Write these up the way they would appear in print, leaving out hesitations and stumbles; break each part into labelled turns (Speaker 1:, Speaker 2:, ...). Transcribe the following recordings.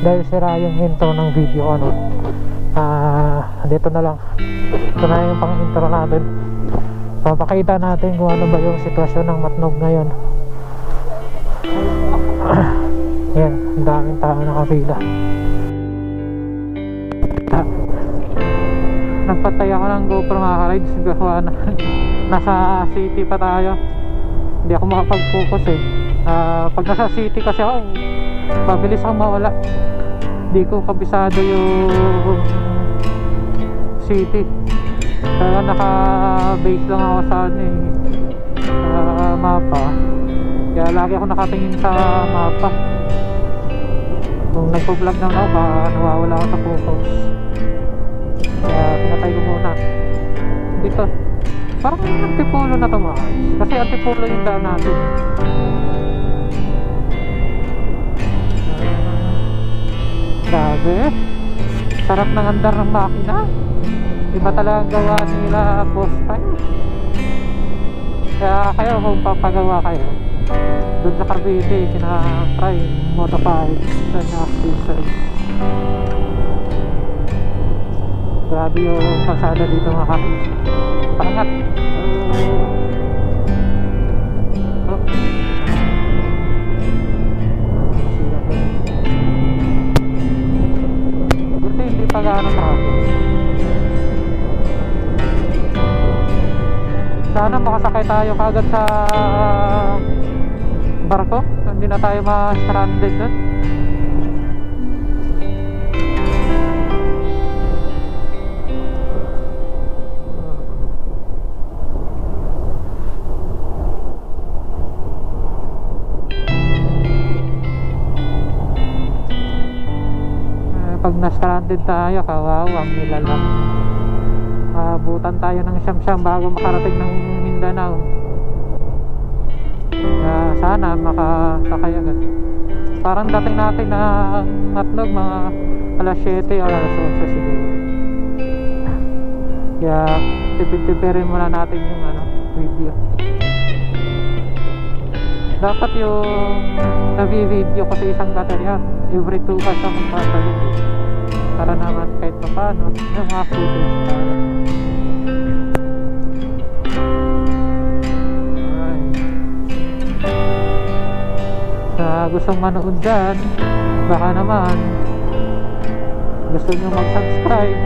Speaker 1: dahil sira yung intro ng video ano. Dito na lang, ito na yung pang intro natin. Papakita natin kung ano ba yung sitwasyon ng Matnog ngayon. Yan, ang daming tao nakapila. Nagpatay ako ng GoPro mga ka-rides. Nasa city pa tayo, hindi ako makapag-focus eh. Pag nasa city kasi ako, mabilis akong mawala. Hindi ko kabisado yung city, kaya naka-base lang ako sa ano eh, mapa. Kaya lagi ako nakatingin sa mapa. Kung nagpo-vlog lang ako, nawawala ako sa focus. Kaya pinatay ko muna. Dito parang antipulo na tumakas, kasi antipulo yung daan natin. Grabe, sarap ng andar ng makina. Iba talaga gawa nila, boss time. Kaya kayo, kung papagawa kayo doon sa Cavite, kina-try motorbikes sa accessories. Grabe yung kalsada dito mga kapis. Pangat. Buti hindi pa gaano traffic. Sana makasakay tayo kagad sa barko, hindi na tayo ma-stranded dun. Pag na-stranded tayo, kawawang nilalang. Abutan tayo ng siyam-siyam bago makarating ng Mindanao. Sana makasakay agad. Parang dating natin ng Matnog mga alas 7 o alas 8 siguro. Kaya tipid-tipirin muna natin yung video. Dapat yung navi-video ko sa isang baterya, every 2 hours ako magpapalit para naman kahit pa paano yung mga footage na gustong manood dyan, baka naman gusto nyo mag-subscribe.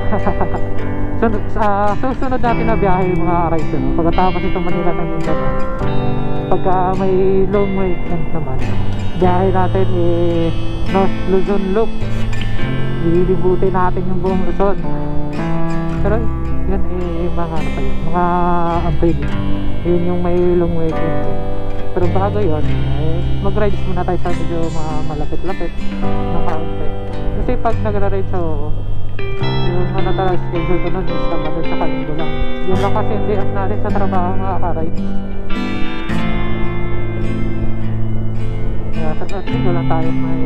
Speaker 1: Susunod natin na biyahe mga ka-rides, pagkatapos ito Manila ng Mindanao. Pagka may long weekend naman, biyahe natin North Luzon Loop. Lilibutin natin yung buong Luzon. Pero yun mga pa yun, mga April, yun yung may long weekend. Pero bago yun, mag-rides muna tayo sa medyo mga malapit-lapit na kaunti. Kasi pag nagra-rides ako, yung talaga schedule ko nun is Sabado sa Linggo lang. Yun lang kasi hindi up natin sa trabaho mga ka-rides. Kaya sa Linggo lang tayo may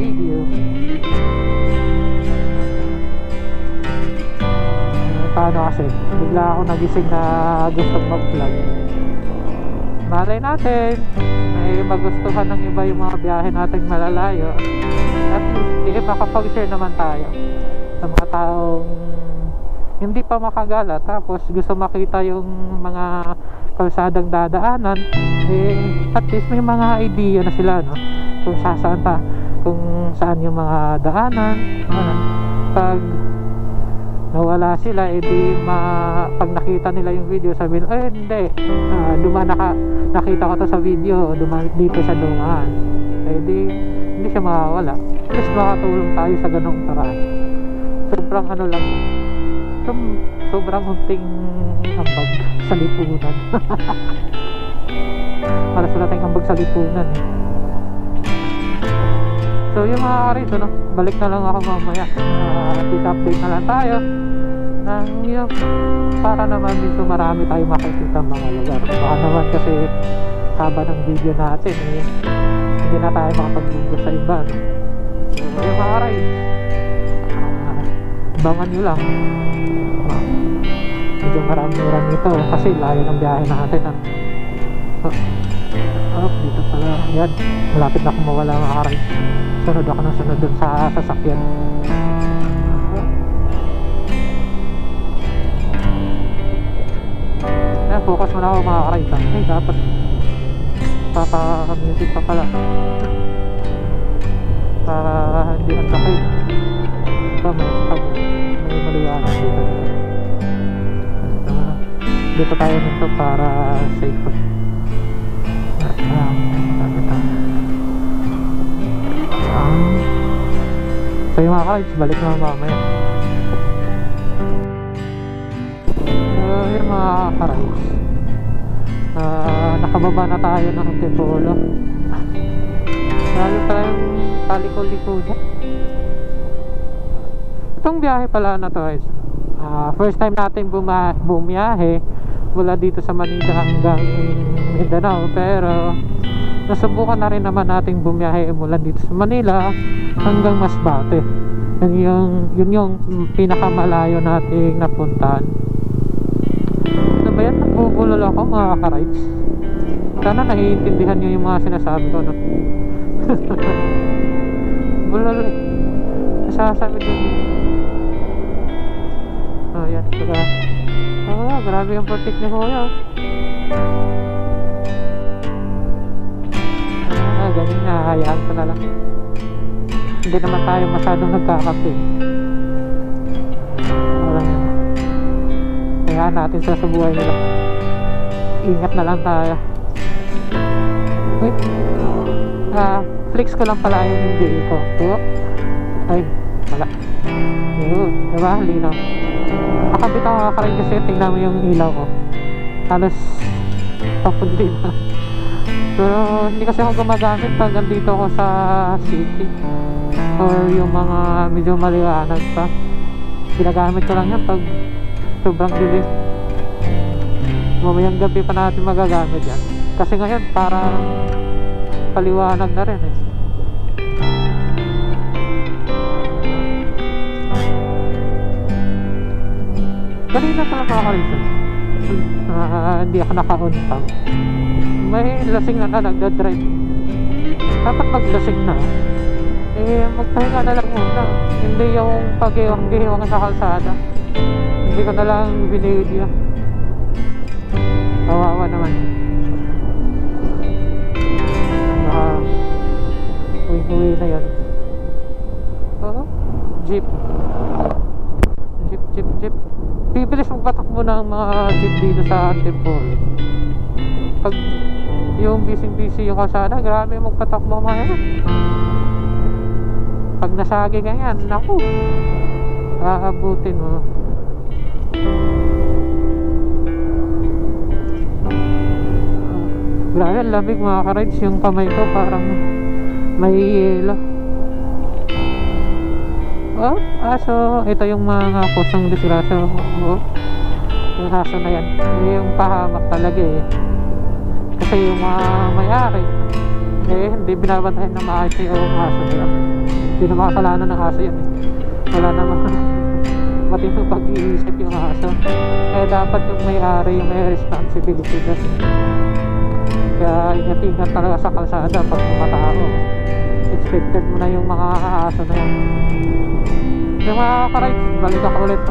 Speaker 1: video. Paano kasi, bigla ako nagising na gustong mag-vlog. Malay natin may magustuhan ng iba yung mga biyahe natin malalayo, at least makapag-share naman tayo sa mga taong hindi pa makagala tapos gusto makita yung mga kalsadang dadaanan. At least may mga idea na sila kung saan yung mga daanan. Pag nawala sila, pag nakita nila yung video, sabihin, hindi, nakita ko to sa video, dito sa dumaan. Hindi siya mawawala. At least makatulong tayo sa ganong paraan. Sobrang lang, sobrang unting ambag sa lipunan. Para sa lating ambag sa lipunan So yung mga karito, balik na lang ako mamaya. Update na lang tayo ng para naman medyo marami tayo makikita mga lugar. Baka naman kasi haba ng video natin hindi na tayo makapag-video sa iba. So yung mga rides, abangan nyo lang. Medyo marami ito kasi layo ng biyahe natin. Oh, dito pala. Yan. Malapit na akong mawala mga ka-rides. Sunod ako ng sunod dun sa sasakyan. Ayan, focus muna ako mga ka-rides. Ay, dapat music pa pala para hindi ang sakit. May maliwanag dito. Dito tayo nito para safe. So yung mga ka-rides, balik na mamaya. Yung mga ka-rides, nakababa na tayo ng Antipolo. Lalo pala yung palikol-likodan. Itong biyahe pala na to guys, first time natin bumiyahe mula dito sa Manila hanggang Mindanao. Pero nasubukan na rin naman nating bumiyahe mula dito sa Manila hanggang Masbate. Yun yung pinakamalayo nating napuntahan. Ano ba yan? Nagbubulol ako mga ka-rides. Sana naiintindihan nyo yung mga sinasabi ko, no? Bulol. Nasasabi ko. Oh, yan. Diba? Oh, grabe yung putik ni Kuya. Ganyan na. Hayaan ko na lang. Hindi naman tayo masyadong nagkakape. Walang yan. Hayaan natin sa buhay nila. Ingat na lang tayo. Wait. Flex ko lang pala yung hindi ko. Ay, wala. Yun, diba? Linaw. Nakabit ako kakarin kasi tingnan mo yung ilaw ko. Halos papundi na. Pero hindi kasi ako gumagamit pag andito ako sa city or yung mga medyo maliwanag pa. Ginagamit ko lang yan pag sobrang dilim. Mamayang gabi pa natin magagamit yan. Kasi ngayon parang paliwanag na rin eh. Kanina pala makakarisan. Hindi ako naka-on pa. May lasing na nagdadrive. Dapat maglasing na magpahinga na lang muna. Hindi yung pag-iwang sa kalsada. Hindi ko na lang binidyo. Kawawa naman. Uwi na yan. Oh, jeep. Jeep. Bibilis magpatakbo ng mga jeep dito sa Antipolo. Pag yung busy yung kalsada, grabe magpatakbo mga yan. Pag nasagi ka yan, naku, aabutin mo. Grabe, lamig mga ka-rides. Yung kamay ko parang may yelo. Oh, aso. Ito yung mga pusong disgrasya. Oh, yung aso na yan. Yung pahamak talaga eh. Kasi yung mga may-ari hindi binabantayan ng maayos yung aso nila. Hindi na makasalanan ng aso yan eh. Wala naman matinong pag-iisip yung aso. Dapat yung may-ari, yung may responsibility doon. Kaya ingat-ingat talaga sa kalsada pag tumatao. Expected mo na yung mga aso na yan. Yung mga ka-rides, balik ako ulit.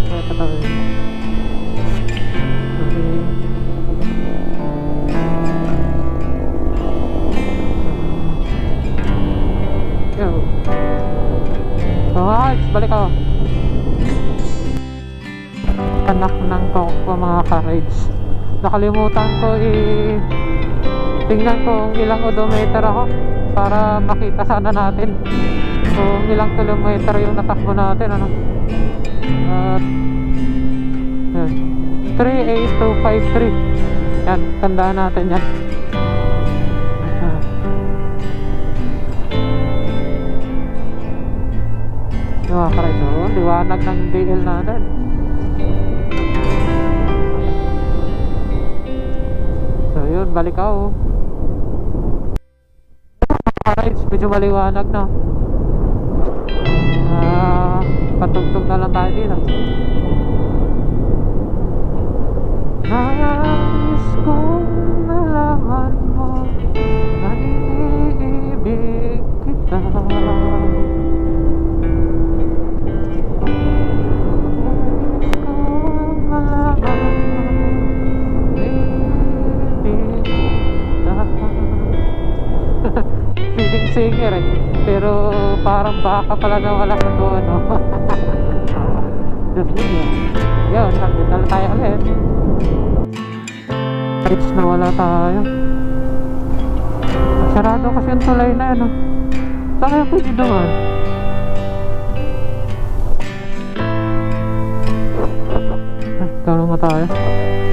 Speaker 1: Ito tayo. Alright, balik ako. Anak ng Tokpo mga ka-rides. Nakalimutan ko tingnan kung ilang odometer ako para makita sana natin kung ilang kilometer yung natakbo natin. Ano? 38253. Yan, tandaan natin yan. Yung mga ka-rides, liwanag ng DL natin. So yun, balik ako. Ka-rides, medyo maliwanag na. Patugtog na lang tayo dito. Nais kong malaman mo na iniibig kita. Nais kong malaman mo na iniibig kita. Feeling singer eh. Pero parang baka pala na wala sa to ano. Just yun. Yun, nandito na tayo ulit. Reach na wala tayo. Sarado kasi yung tulay na yun. Saan kaya pwede naman? Ay, tawag mo tayo.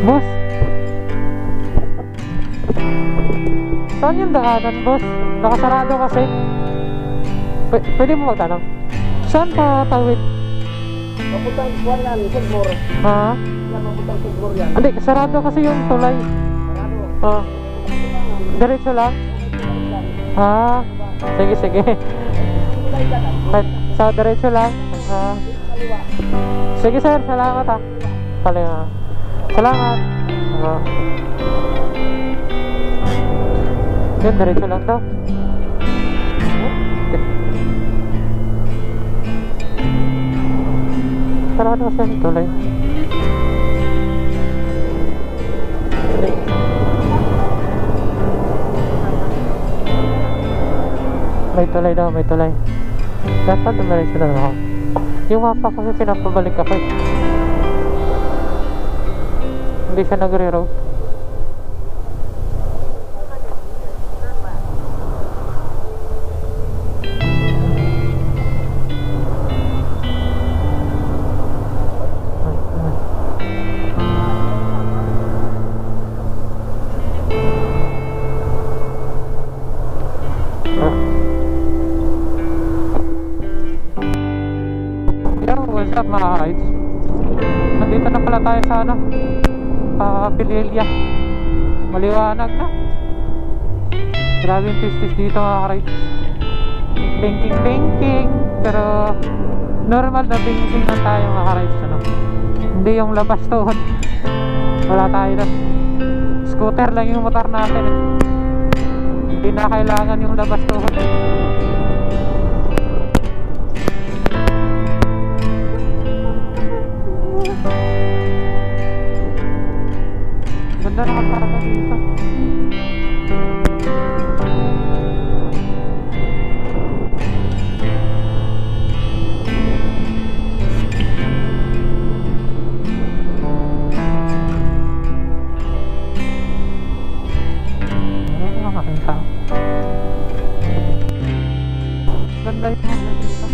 Speaker 1: Boss! Saan yung daanan, boss? Nakasarado kasi. Pwede mo magtanong? Saan pa tawid?
Speaker 2: Papuntang buwan yan, Sigmore.
Speaker 1: Ha?
Speaker 2: Yan, papuntang Sigmore yan.
Speaker 1: Hindi, sarado kasi yung tulay.
Speaker 2: Sarado.
Speaker 1: Oh. Diretso lang? Ah, sige, sige. Kahit sa diretso lang? Ah. Sige sir, salamat ha. Kaliwa. Salamat. Ah. Yun, diretso lang daw. Okay. Sarado kasi yung tulay. May tulay daw, may tulay. Dapat dumiretso na ako. Yung mapa kasi pinapabalik ako eh. Hindi siya nagre-route. What's up mga rides? Nandito na pala tayo sa ano, Pililya. Maliwanag na. Grabe yung pistis dito mga rides. Banking. Pero normal na banking lang tayo mga rides ano? Hindi yung labas tuhod. Wala tayo na. Scooter lang yung motor natin eh. Hindi na kailangan yung labas tuhod eh. Ganda naman talaga dito. Ano mga aking tao? Ganda yung mga dito.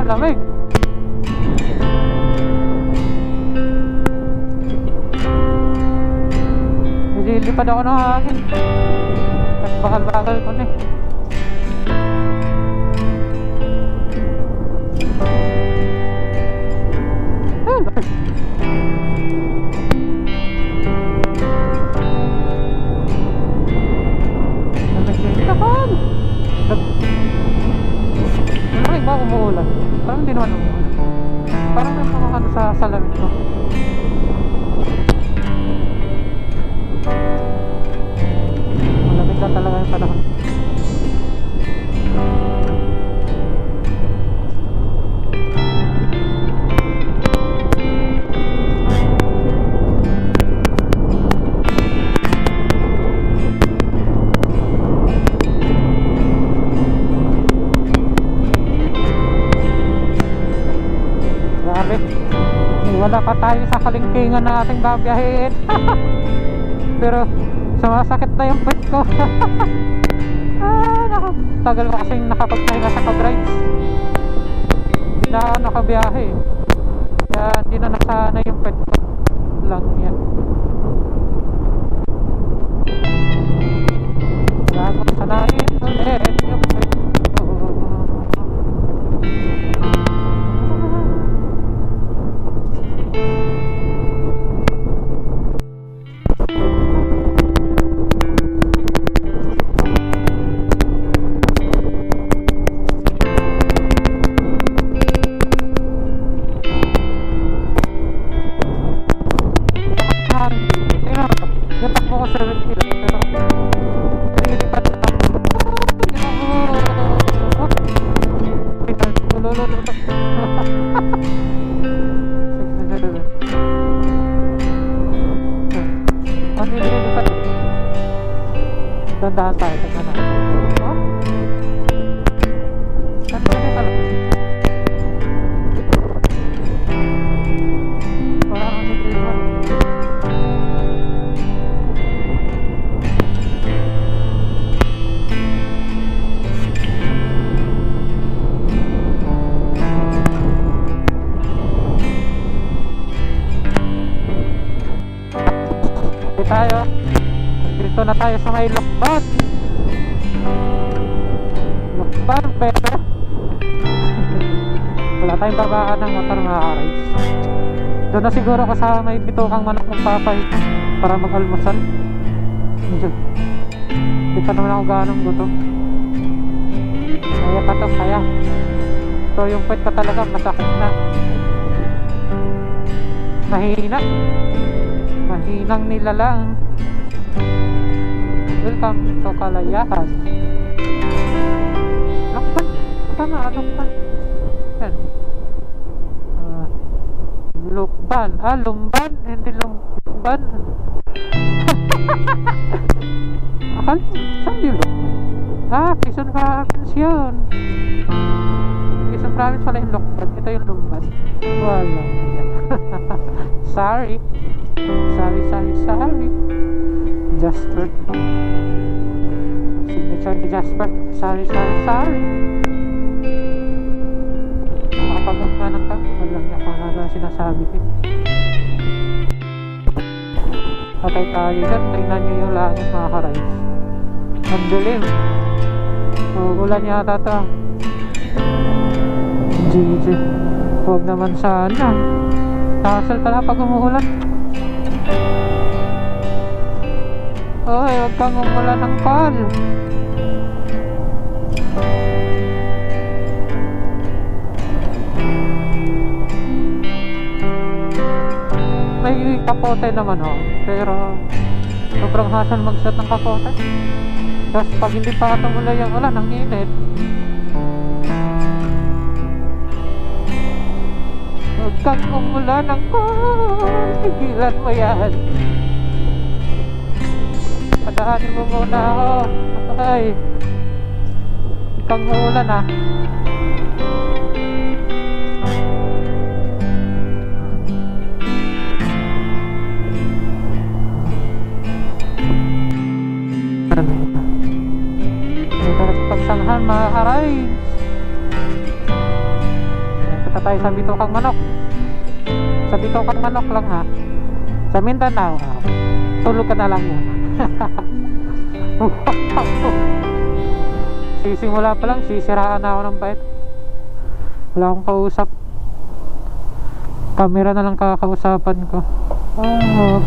Speaker 1: ang lamig. Nililipad ako ng hangin. At bakal-bakal ko na eh. Malamig ba umuulan? Parang hindi naman umuulan. Parang may mga ano sa salamin ko. Malamig na talaga yung panahon. Grabe, wala pa tayo sa kalingkingan na ating babiyahin. Pero sumasakit na yung pet ko. Naku, tagal ko kasing nakapagpahinga sa pag-rides. Hindi na ako nakabiyahe. Kaya hindi na nasana yung pet ko lang yan. Bago sanayin ulit yung pet ko. Natakbo ko 7 kilometers pero nilipad na takbo. Nilipad. Dandahan tayo, dandahan tayo. Dandahan tayo. Parang nilipad. Tayo dito na tayo sa may Lokban pero wala tayong babaan ng motor mga ka-rides. Doon na siguro ako sa may bitukang manok ng papay para mag-almusal. Hindi pa naman ako ganong gutom. Kaya pa to, kaya so yung pet pa talaga masakit na, mahinang nilalang. Welcome to Kalayaan. Lokban, tama, Lokban yan. Lokban, Lumban, hindi Lumban. Akal, saan yun? Quezon Province yun. Quezon Province pala yung Lokban, ito yung Lumban. Wala yan. Sorry. Jasper. Signature ni Jasper. Sorry. Nakapagod ka ng ka. Walang niya kung ano na sinasabi ko. Patay tayo dyan. Tingnan nyo yung langit mga ka-rides. Ang dilim. Ulan yata ito. GG. Huwag naman sana. Hassle pala pag umuulan. Oy, huwag kang umulan ng call. May kapote naman pero sobrang hassle mag-set ng kapote. Tapos pag hindi pa tumulay yung ulan, ang init. Huwag kang umulan ng call. Tigilan mo yan. Padaanin mo muna ako. Ay, kang umulan Dito na sa pagsanghan mga ka-rides. tayo sa Bitokang Manok. Sa Bitokang Manok lang ha. Sa Mindanao. Tulog ka na lang muna. Sisimula pa lang, sisiraan na ako ng bait. Wala akong kausap. Camera na lang kakausapan ko. Oh.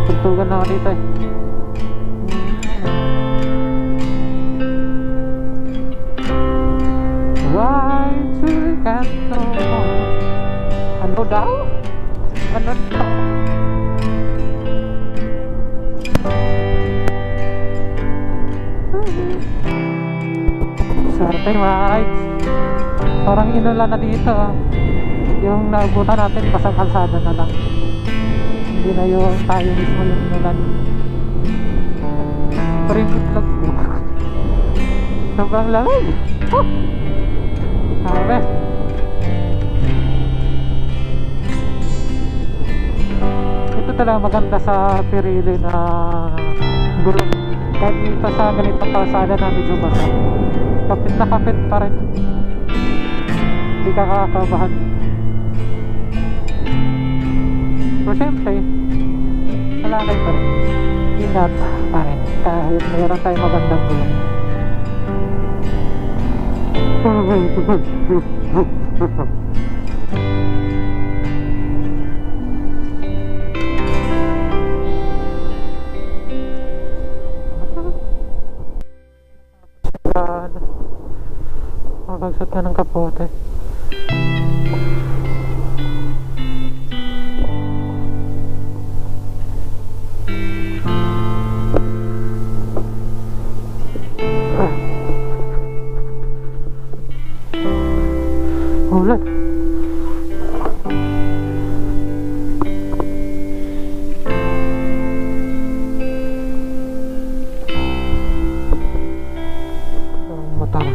Speaker 1: Tugtugan na ako dito eh. Why to get no more? Ano daw? Ano daw? Swerte mga rides. Parang inulan na dito. Yung naabutan natin pasang kalsada na lang. Hindi na yung tayo mismo yung inulan. Pero yung itlog ko sobrang lamig. Sabi ito talaga maganda sa Pirili na gulong. Kahit dito sa ganitong kalsada na medyo basa, kapit na kapit pa rin. Hindi ka kakakabahan. Pero syempre malalay pa rin. Ingat pa rin kahit mayroon tayong magandang gulong. Mabagsot ka ng kapote. Ulan. Matang.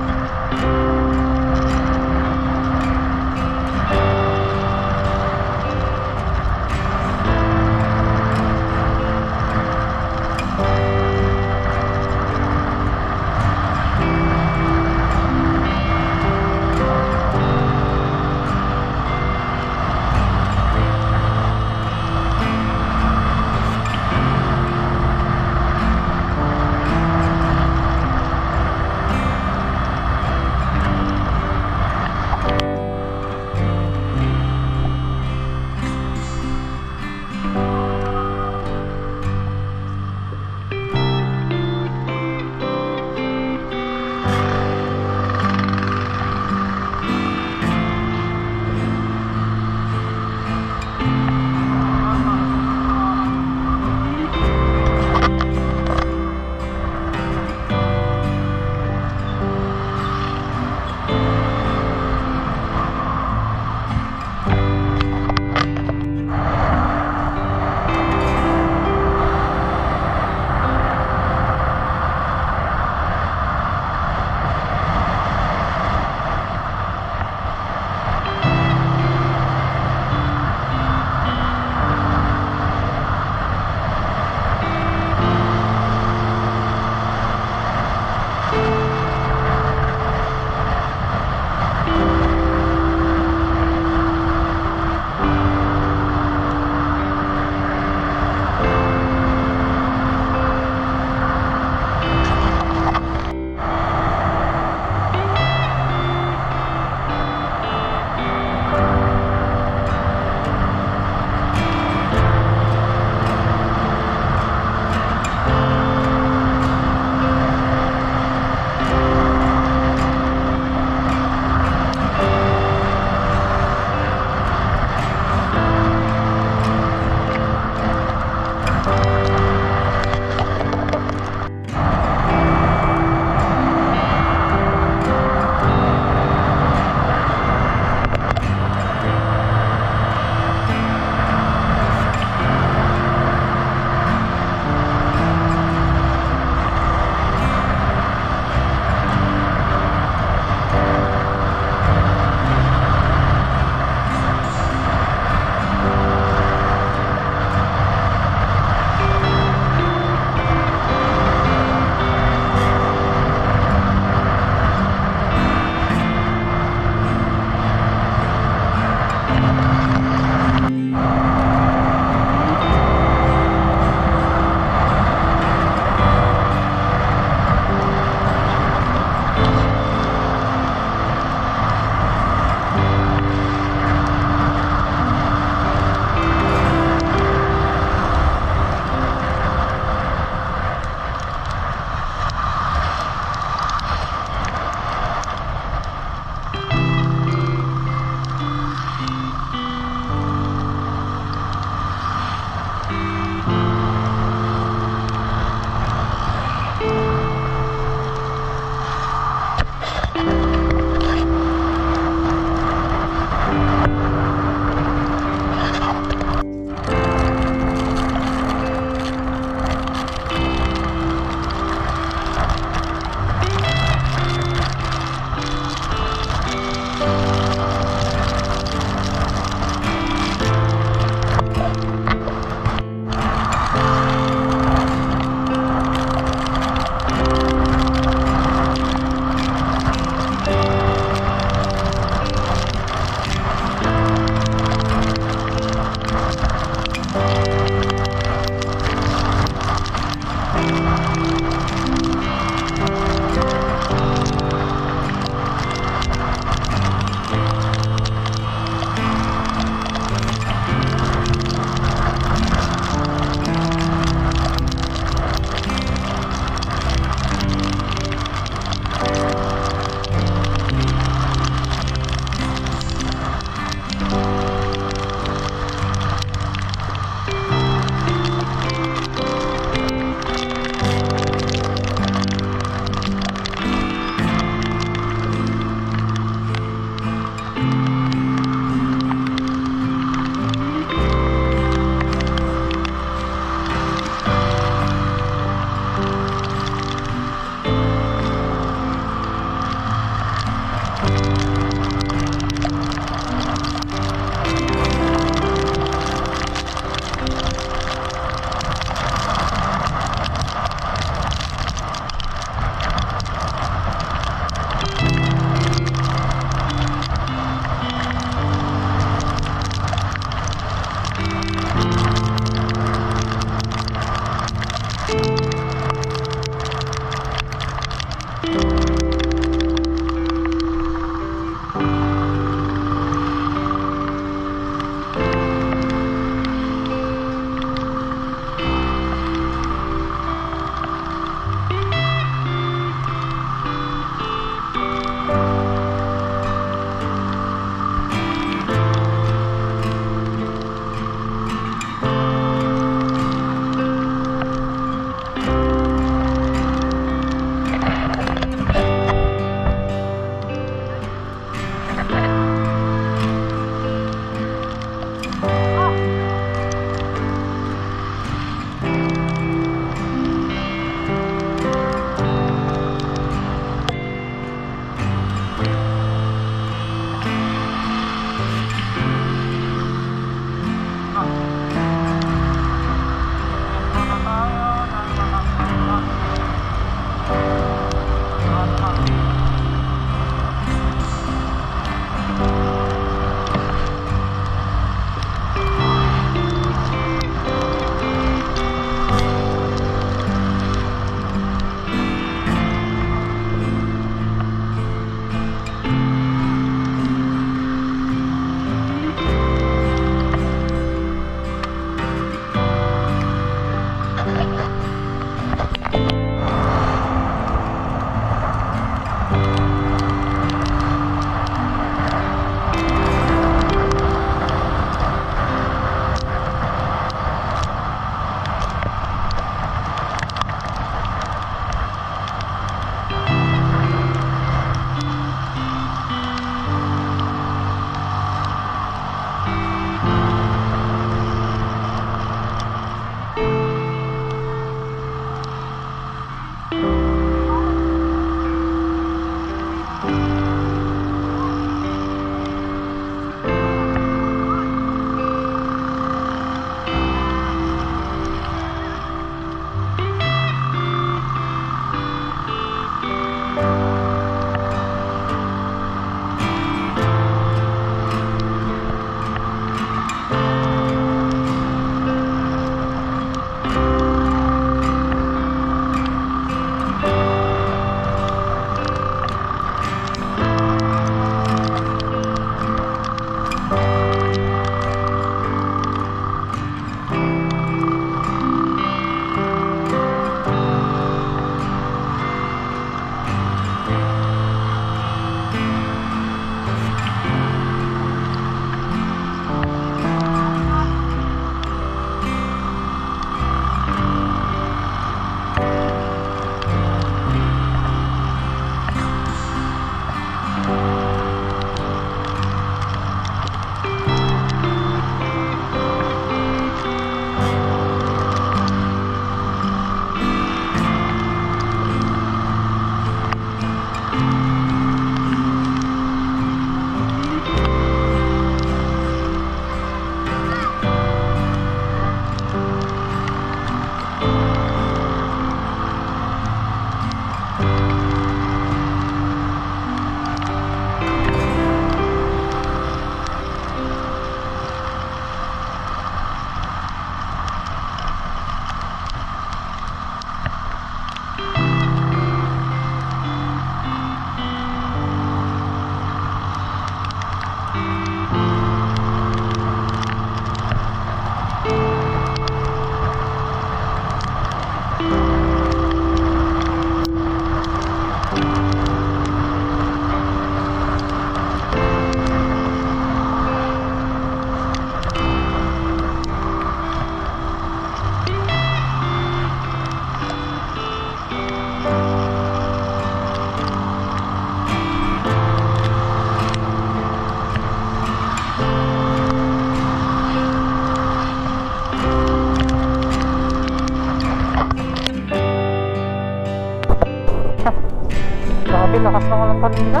Speaker 1: Grabe, lakas naman lang kanina.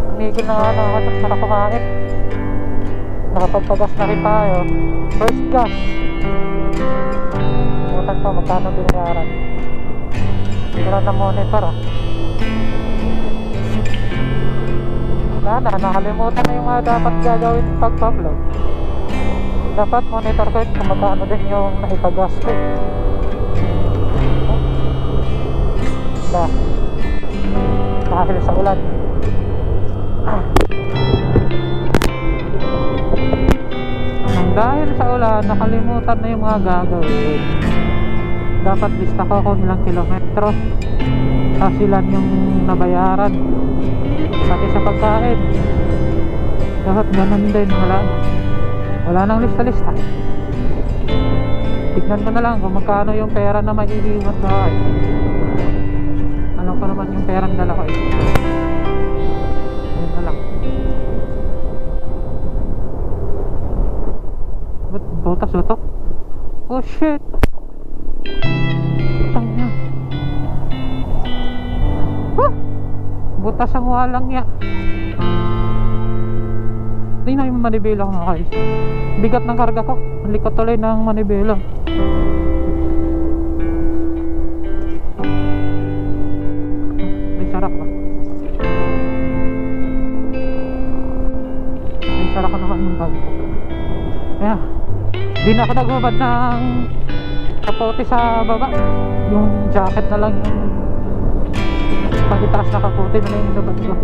Speaker 1: Tumigil na nga na ako para kumain. Nakapagpagas na rin tayo. First gas. Butan ko, magkano binayaran. Hindi na na-monitor ah. Wala na, nakalimutan na yung mga dapat gagawin pagpa-vlog. Dapat monitor ko kung magkano din yung naipagas ko. Wala. dahil sa ulan. Dahil sa ulan, nakalimutan na yung mga gagawin. Dapat lista ko kung ilang kilometro, tapos ilan yung nabayaran, pati sa pagkain. Dapat ganun din. Wala nang lista-lista. Tignan ko na lang kung magkano yung pera na maiiwan sa akin. Alam ko naman yung perang dala ko. Yun na lang. Ba't butas ba to? Oh shit! Butang niya. Butas ang walang niya. Hindi na yung manibela ko mga guys. Bigat ng karga ko. Ang likot tuloy ng manibela. Ay sarak ba? Ay sarak ko naman yung bag. Kaya di na ako nagbabad ng kapote sa baba. Yung jacket na lang yung pag-itaas na kapote na lang yung nabad ko.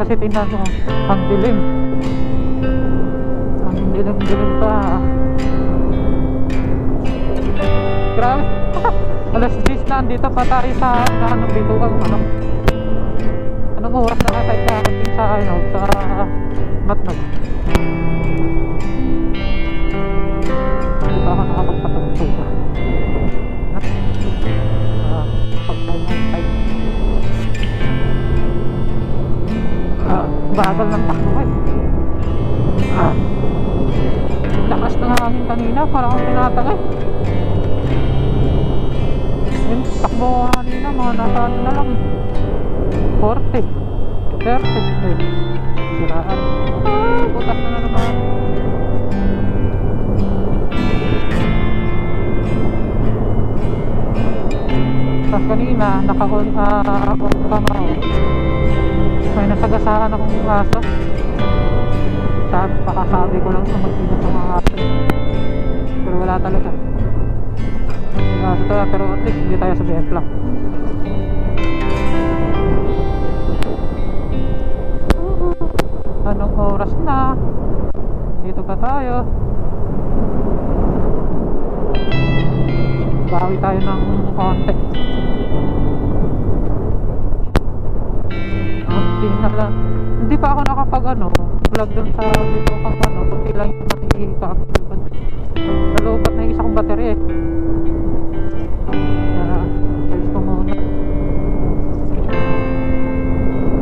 Speaker 1: Kasi tingnan ko ang dilim. Dilim pa. Grabe. Alas 10 na andito pa tayo sa bitukan. Anong oras na tayo karating sa Matnog? Hindi ba ako nakapagpatagpag ba? Bagal ng takbo eh. Lakas ng hangin kanina, parang akong tinatagay. Yung takbo ko kanina, mga nasa ano na lang 40 30 eh. Siraan. Butas na naman. Tapos kanina, naka-on cam ako. May nasagasaan akong aso. Pakasabi ko lang sa mag-ingat ng mga aso, pero wala talaga. Aso talaga, pero at least hindi tayo sa BF lang. Anong oras na? Dito pa tayo. Bawi tayo ng konti. Na lang. Hindi pa ako nakapag vlog dun sa dito kang kunti lang yung nakikita-active. Nalupat na yung isa kong battery eh. Kaya search ko muna.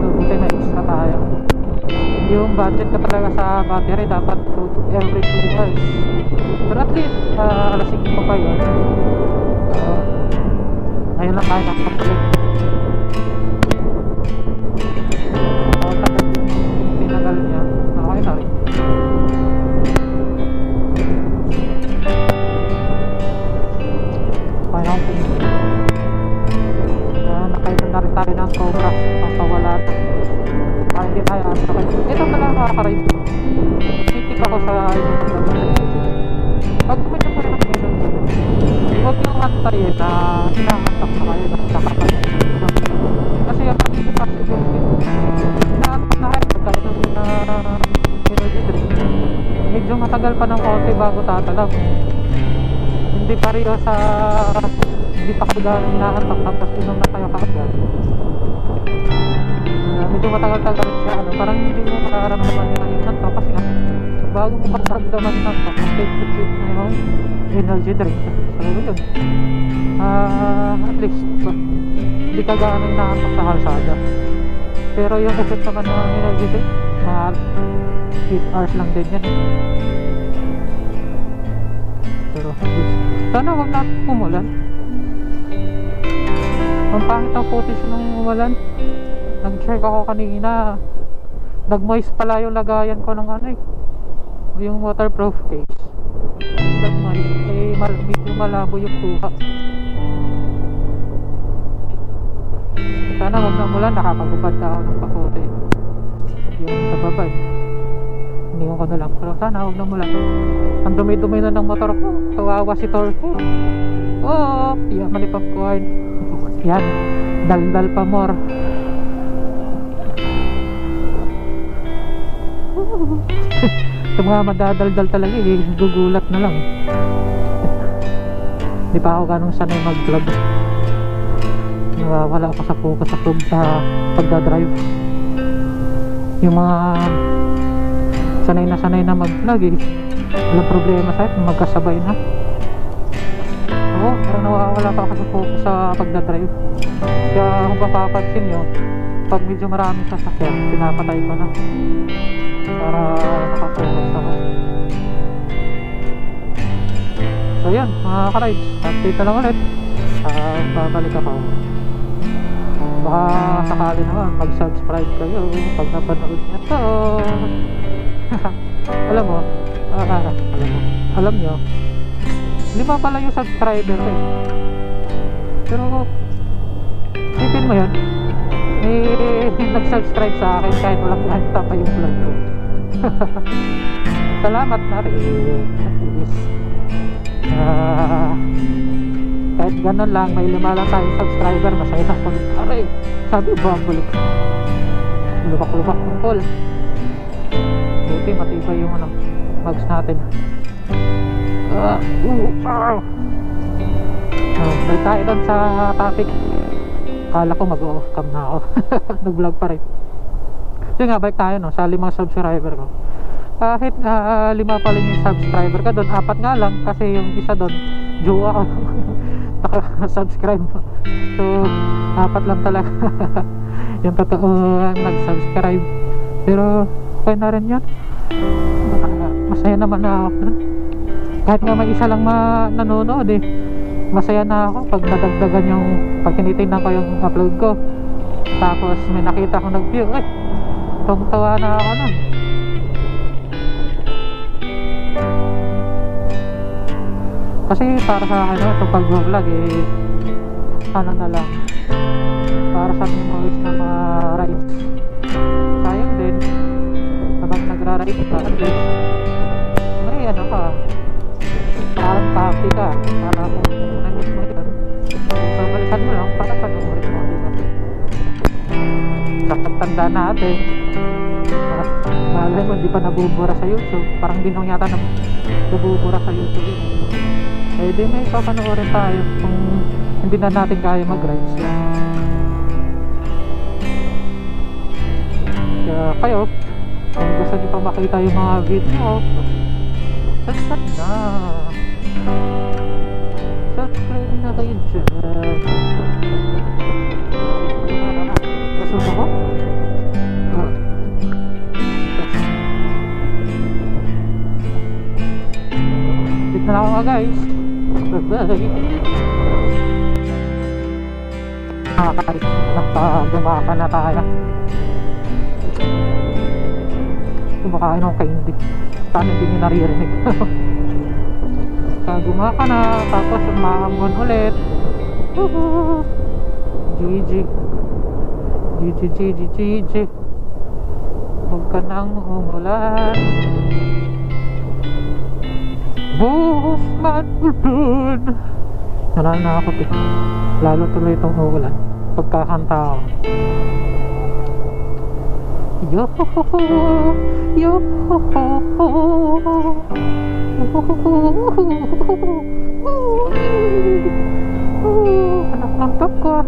Speaker 1: So buti na extra tayo. Yung budget ko talaga sa battery dapat every 2 hours. Pero at least alas 5 pa yun. Ngayon lang tayo nakapag-ulit. Niya, okay na rin. Okay na nakailan na rin tayo ng Cobra pampawala na. Kaya hindi tayo ito pala makaka-ride. Titik ako sa pag medyo pa rin huwag yung antayin na hinahantak na kayo ng nakapag kasi yung possibility hinahantak na kayo dahil medyo matagal pa ng konti bago tatalab. Hindi pareho sa hindi pa kagano hinahantak tapos inom na kayo kaagad. Medyo matagal-tagal siya parang hindi mo makaramdaman yung hantak kasi nga bago mo makaramdaman yung hantak mag-take na yung energy drink. So yun at least hindi kagano hinahantak sa kalsada. Pero yung effect naman ng energy drink mga 8 hours lang din yan. Pero sana wag natin umulan. Ang pangit ang footage ng umulan. Nag-check ako kanina, nag-moist pala yung lagayan ko ng yung waterproof case. Nag-moist medyo malabo yung kuha. Sana wag na umulan, nakapagubad na ako ng pakote yung sa baba iniwan ko na lang, pero sana huwag na mula. Ang dumi-dumi na ng motor ko, kawawa si Torque. Oo, malipag ko yan, daldal pa more. Ito mga madadaldal talaga eh, gugulat na lang. Di pa ako ganong sanay mag-vlog. Wala ako sa focus sa pagdadrive. Yung mga sanay na mag-vlog eh, walang problema sa akin, magkasabay na. Oo, pero nawawala pa ako sa focus sa pagdadrive. Kaya kung papapansin nyo, pag medyo maraming sasakyan, pinapatay ko na para nakafocus ako. So yan mga ka-rides, update na lang ulit. Babalik ako. Baka sakali naman mag-subscribe kayo pag napanood nyo to. Alam nyo, 5 pala yung subscriber ko eh. Pero isipin mo yan, nag-subscribe sa akin kahit walang ganta pa yung vlog ko. Salamat na rin at least. Kahit ganun lang, may 5 lang tayong subscriber, masaya na kung aray, sabi ba ang bulik lubak ng call. Buti matibay yung mags natin. Balik tayo doon sa topic. Kala ko mag-off cam na ako. Nag-vlog pa rin. Yun nga, balik tayo sa 5 subscriber ko. Kahit 5 pa lang yung subscriber ka doon, 4 nga lang kasi yung isa doon jowa ko subscribe. So 4 lang talaga yung totoo nag-subscribe. Pero okay na rin yun. Masaya naman na ako doon. Kahit nga may isa lang nanonood eh, masaya na ako pag nadagdagan yung, pag tinitingnan ko yung upload ko tapos may nakita akong nag-view, ay tungtawa na ako nun. Kasi para sa akin itong pag-vlog eh, ano na lang, para sa memories ng mga rides. Sayang din habang nagra-ride ka, at least may ano ka, parang copy ka, para kung na-miss mo yun, babalikan mo lang para panoorin mo, diba? Sa pagtanda natin, malay mo hindi pa nabubura sa YouTube, parang binong yata nabubura sa YouTube yun. Eh di may papanoorin tayo kung hindi na natin kaya mag-rides. Kaya kayo, kung gusto nyo pa makita yung mga video, subscribe na. Subscribe na kayo dyan. Kasunod ako? Dito na ako nga guys. Bye-bye. Kahit nakagumaka na tayo. Kumakain ako candy. Sana hindi nyo naririnig. Kagumaka na, tapos umahamon ulit. GG. GG. Huwag ka nang umulan. Buhos man ulun. Nananakot eh. Lalo tuloy itong uulan pagkakanta ako. Yo-ho-ho, yo-ho-ho, anak ng toko.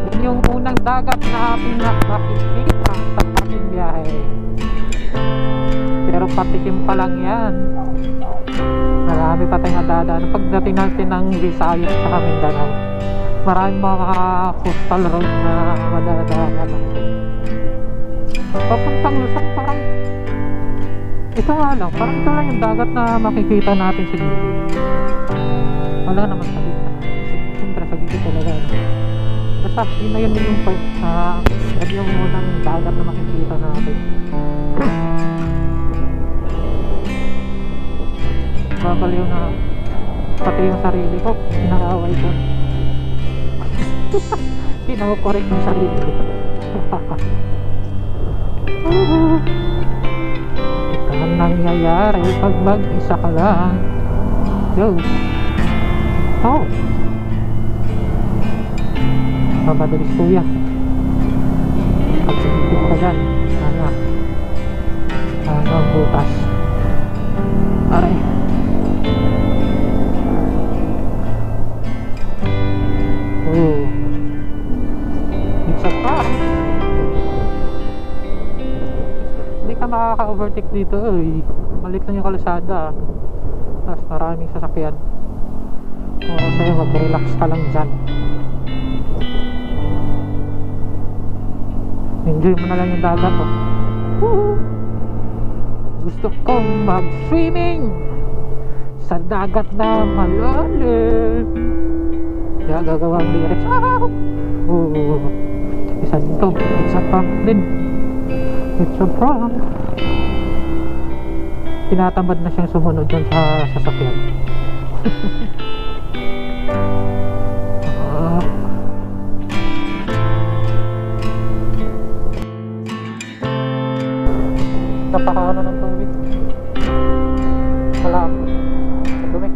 Speaker 1: Yun yung unang dagat na ating nakikita sa ating biyahe. Pero patikim pa lang yan. Marami pa tayong dadaan pagdating natin ng Visayas sa Mindanao. Maraming mga coastal road na madadaanan. Papuntang Luzon parang ito nga lang, parang ito lang yung dagat na makikita natin sa gilid. Wala naman sa gilid. Siyempre sa gilid talaga. Basta yun na yun yung point na yung unang dagat na makikita natin. Babaliw na pati yung sarili ko, inaaway ko. Pinakorek yung sarili ko. Ito ang nangyayari pag mag-isa ka lang. Yo. Oh. Mabadalis kuya. Pagsigipit ka dyan. Ano ang butas. Aray. Oh. It's a prank. Hindi ka makaka-overtake dito eh. Maliit lang yung kalsada. Tapos maraming sasakyan. Sa'yo mag-relax ka lang dyan. Enjoy mo na lang yung dagat oh. Woohoo! Gusto kong mag-swimming sa dagat na malalim. Kaya gagawa ang lyrics. Isa dito. It's a prank din. It's a prank. Tinatamad na siyang sumunod dyan sa sasakyan. Napakaano ng tubig. Wala. Dumi.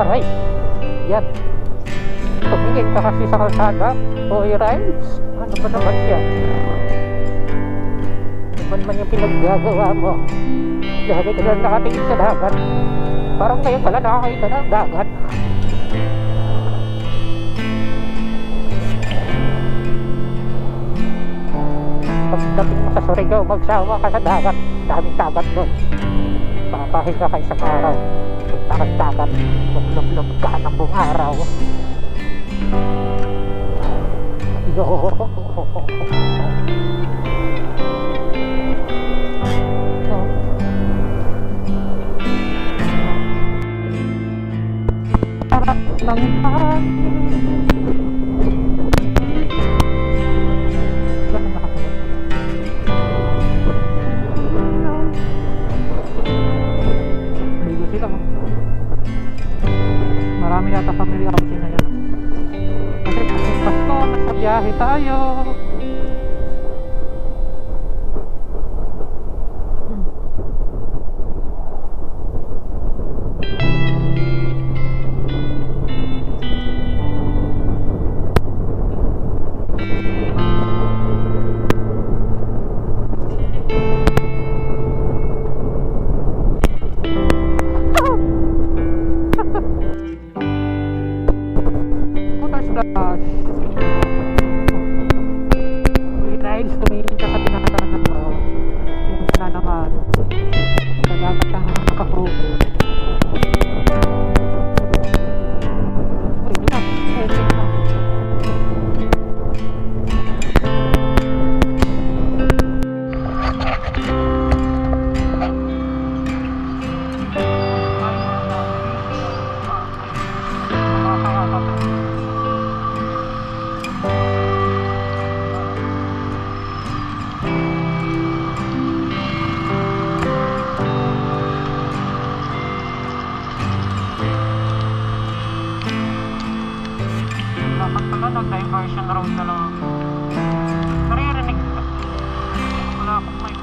Speaker 1: Aray. Yan. Tumingin ka kasi sa kalsada. Boy rides. Ano ba naman yan? Ano naman yung pinaggagawa mo? Lagi ka lang nakatingin sa dagat. Parang ngayon pala nakakita ng dagat. Pagdating mo sa Surigao, magsawa ka sa dagat. Daming dagat doon. Papahinga ka isang araw. Punta ka sa dagat. Lublog ka ng buong araw. Yo. Harap ng hangin. Marami yata family outing na yan. Kasi Pasko, nasa biyahe tayo. Rides tumingin ka sa tinatanagan mo. Yung na naman dagat ka na nakafocus. Wait lang, okay na. Diversion road na lang. Naririnig ka. Wala akong mic.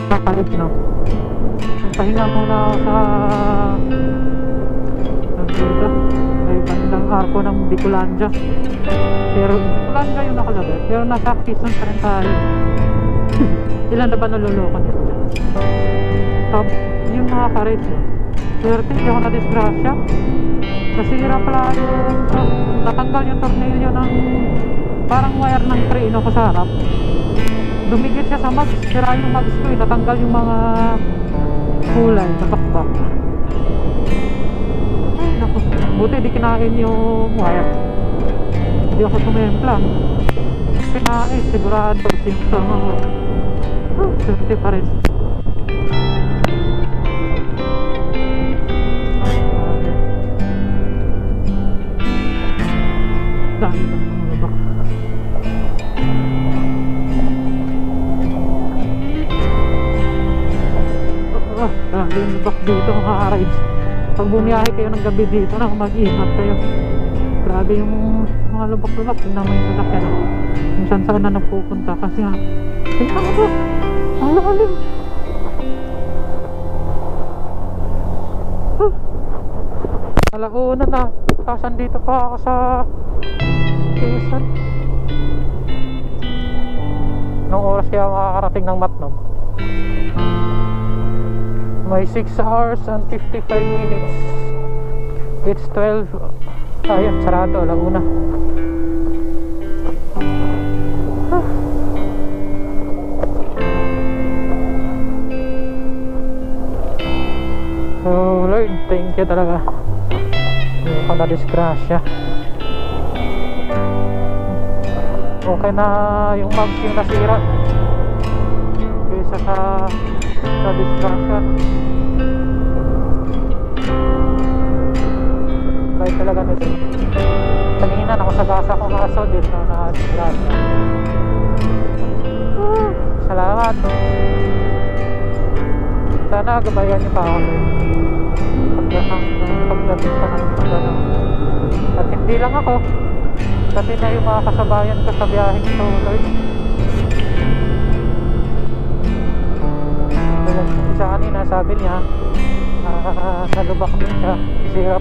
Speaker 1: Papalit no. Pahinga muna ako sa dito. Ay bandang arko ng Bicolandia. Pero Bicolandia yung nakalagay. Pero nasa Quezon pa rin tayo. Ilan na ba naluloko nito? Top, yung mga karit. Swerte, hindi ako na-disgrasya. Nasira pala yung natanggal yung tornilyo ng parang wire ng crane ko sa harap. Dumigit siya sa mags, sira yung mags ko eh. Natanggal yung mga kulay, natakbak. Ay naku, buti di kinain yung wire. Hindi ako tumempla. Kinain, sigurado simptom ako. Swerte pa rin. Dami na mga lubak. Dami yung lubak dito mga rides. Pag bumiyahe kayo ng gabi dito na mag-ingat kayo. Grabe yung mga lubak-lubak. Tingnan mo yung sasakyan ako. Kung saan na napupunta kasi nga tingnan mo to. Ang lalim. Alauna na. Kasan dito pa ako sa Quezon. Nung oras kaya makakarating ng Matnom? May 6 hours and 55 minutes. It's 12. Ayun, sarado. Alauna. Oh Lord, thank you talaga. Hindi ko na-disgrasya. Okay na yung mags yung nasira kaysa sa disgrasya. Baik talaga nito. Kanina nakasagasa ko nga aso din na disgrasya. Salamat. Sana gabayan niyo pa ako pagdating pa ng gano'n. At hindi lang ako, pati na yung mga kasabayan ko sa biyaheng ito, Lord. Isa kanina sabi niya sa lubak din siya, sira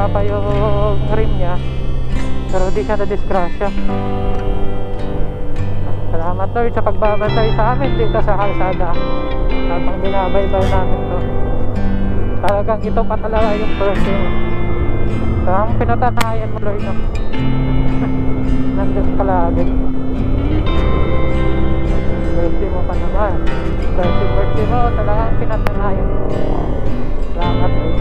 Speaker 1: pa yung rim niya, pero di siya na-disgrasya. Salamat Lord sa pagbabantay sa amin dito sa kalsada habang binabaybay namin to. Talagang ito pa talaga yung person. Talagang pinatanayan mo Lord. Nandun ka lagi. Birthday mo pa naman. Birthday mo, talagang pinatanayan mo. Salamat Lord.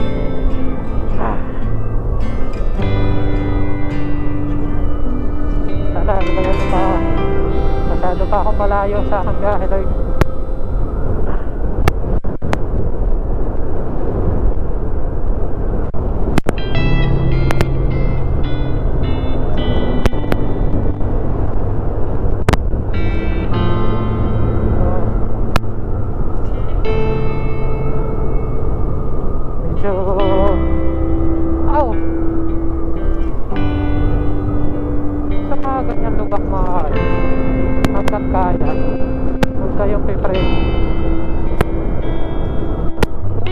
Speaker 1: Sana gabayan pa. Masyado pa akong malayo sa aking biyahe Lord.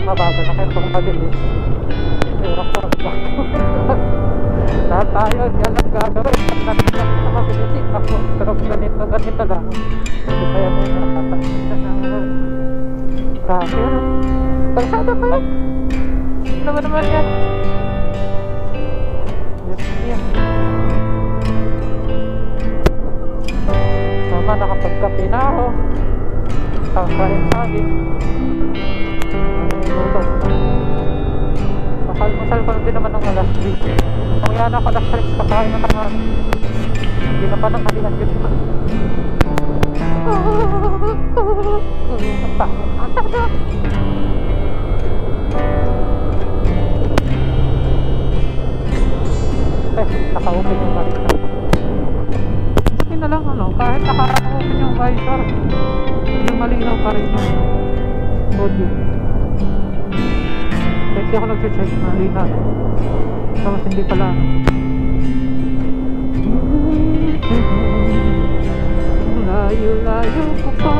Speaker 1: Mabagal na kayo pang mabilis. Ewan ko lahat tayo, yan ang gagawin. Natin lang na mabilis ako. Pero ganito lang. Hindi pa yan yung nakatasin na grabe ano. Kalsada pa yan. Ano ba naman yan? Yes, yan. Tama, nakapagkape na ako. Tangkain saging. Masal pa din naman ng alas 3. Kung yan ako alas 3 kakain na naman. Hindi na pa nang halihan yun. Naka-open yung visor. Buti na lang ano, kahit naka-open yung visor, yung malinaw pa rin yung audio. Hindi ako nag-check na lina. Tapos hindi pala layo-layo ko pa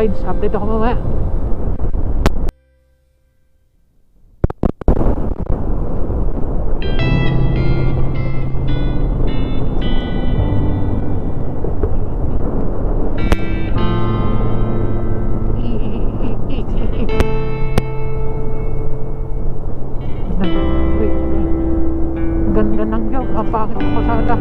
Speaker 1: rides. Update ako mamaya. Ganda ng view. Ang pangit ng pasada.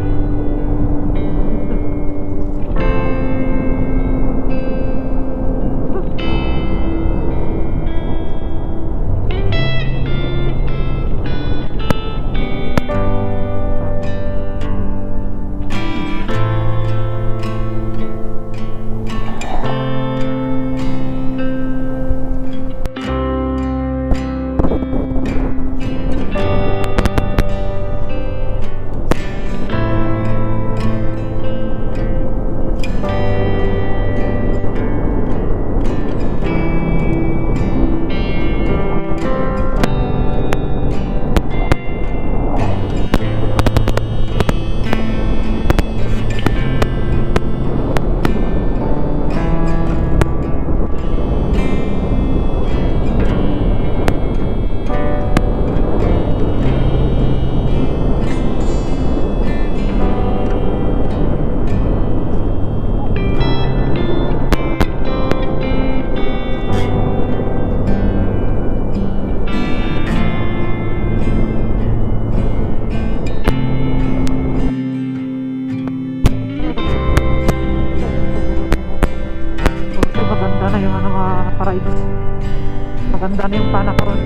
Speaker 1: Maganda na yung panahon.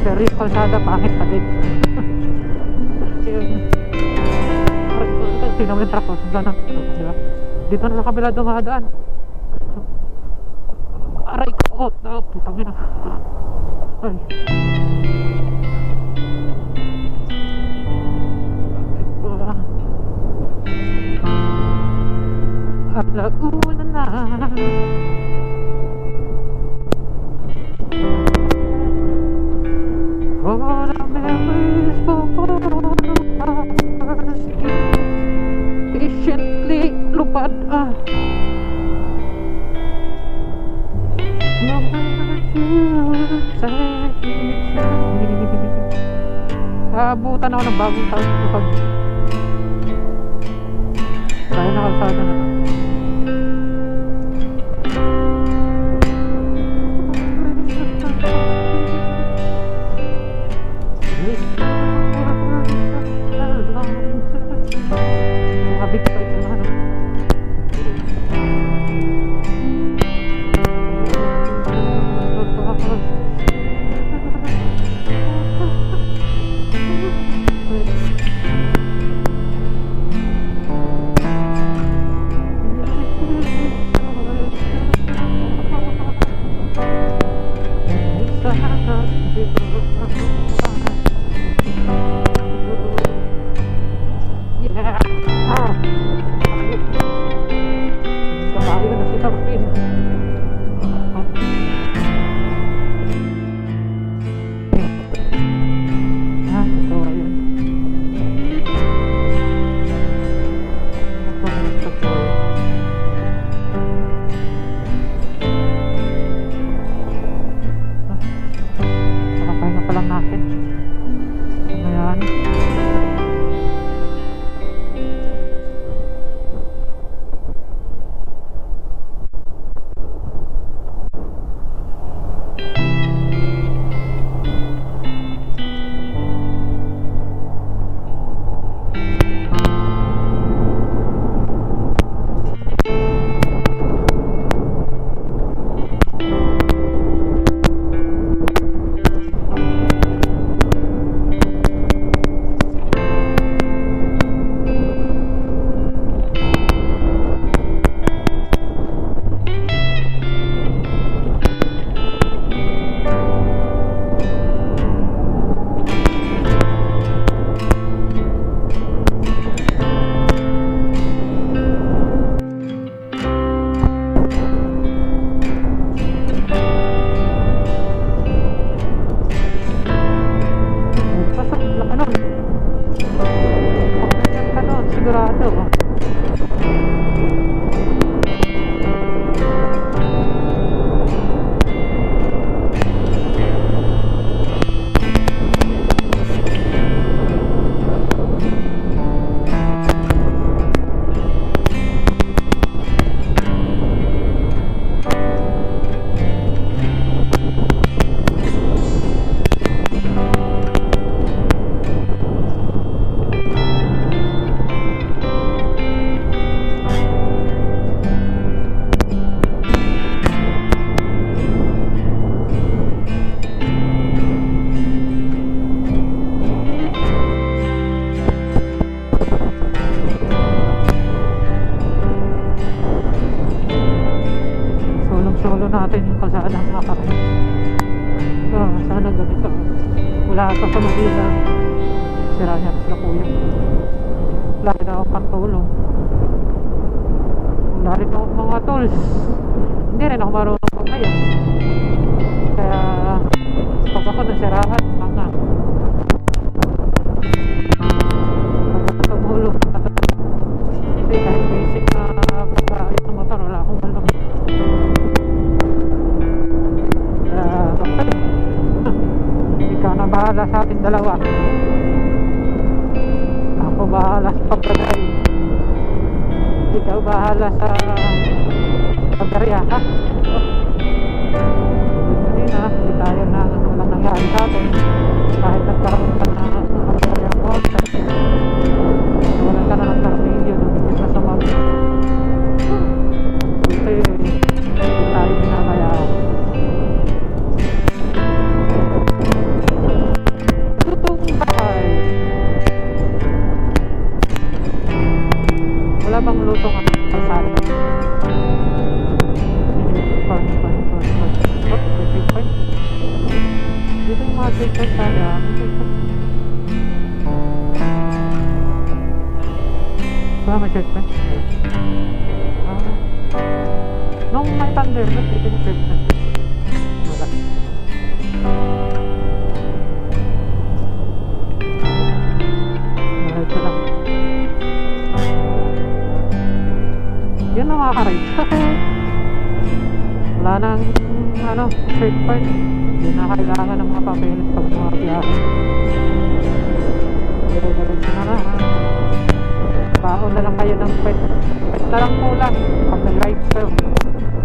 Speaker 1: Pero yung kalsada pangit pa din. Tingnan mo yung truck, sundan na, diba? Dito na sa kabila dumadaan. Aray ko, putang ina. Ay. Alauna na. All the memories for us patiently lupad abutan ako ng bagong taon lupad. Tayo na kalsada na to. sigurado. natin yung kalsada mga kapatid. Sana ganito. Wala ito sa Manila. Sira niya sila kuya. Wala rin akong pantulong. Wala rin akong mga tools. Hindi rin ako marunong maglayas. Kaya pag ako nasirahan, mga tumulong. Kasi kahit basic na pagkaayos ng motor, wala akong alam. Kaya okay. Ikaw na bahala sa ating dalawa. Ako bahala sa pagdadrive. Ikaw bahala sa pagdarya, ha? Kanina, hindi tayo na walang nangyari sa atin. Kahit nagkaroon ka na ng pagdarya ko, walang ka na ng tornilyo, lumikit na sa mag. Kasi, hindi tayo pinabayaan. Tutong bahay. Wala bang lutong ang kalsada? Dito yung mga checkpoint sana. Wala may checkpoint? Nung may thunder, dito yung checkpoint. Wala. Ito lang. Yun na mga ka-rides. Wala nang checkpoint. Hindi na kailangan ng mga papeles pag mga biyahe. Diretso na lang. Baon na lang kayo ng pet. Pet na lang kulang pag nag-rides kayo.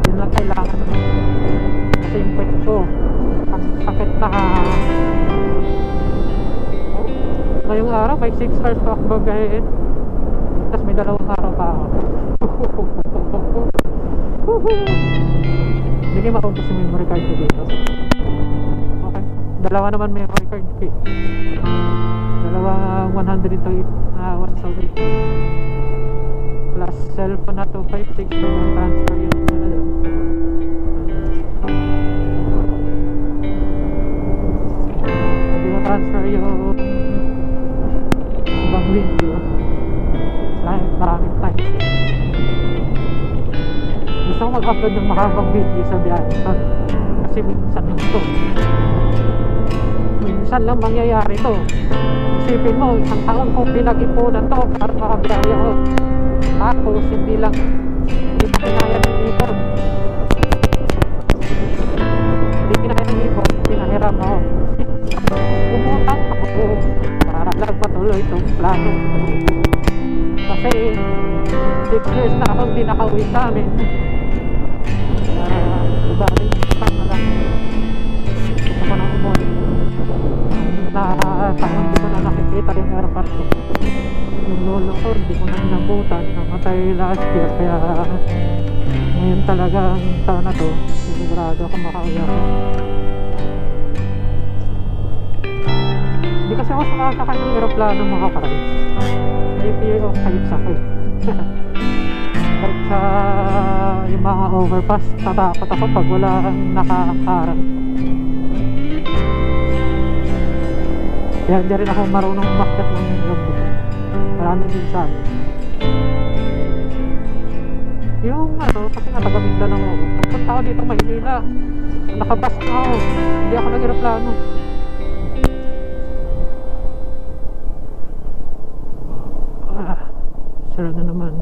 Speaker 1: Yun lang kailangan. Kasi yung pet ko, ang sakit na ngayong araw may 6 hours pa ako bagayin. Tapos may 2 araw pa ako. Hindi kayo maubos yung memory card ko dito. Okay. Dalawa naman memory card ko. Dalawang 128 plus cellphone na 256 for yung transfer yung hindi mo transfer yung ibang video. Maraming time. Gusto ko mag-upload ng mahabang video sa biyahe kasi minsan lang to. Minsan lang mangyayari to. Isipin mo, isang taon kong pinag-ipunan to para makabiyahe ako. Tapos hindi pa kinaya ng ipon. Hindi kinaya ng ipon, pinahiram ako. Umutang ako para lang patuloy itong plano. Kasi 6 years na akong di nakauwi sa amin. Diba rin pang na lang gusto ko nang umuwi na taon di ko na nakikita yung airport ko. Yung lolo ko hindi ko na inabutan, namatay last year. Kaya ngayon talagang taon na to sigurado ako makauwi ako. Hindi kasi ako sumasakay ng aeroplano mga ka-rides. May fear of heights ako eh. Kahit sa yung mga overpass, tatakot ako pag walang nakakarang. Kaya hindi rin ako marunong umakyat ng lobby. Marami din sa amin. Yung kasi nga taga Mindanao ako. Pagpunta ako dito Maynila, nakabas na ako. Hindi ako nag-aeroplano. Sira na naman.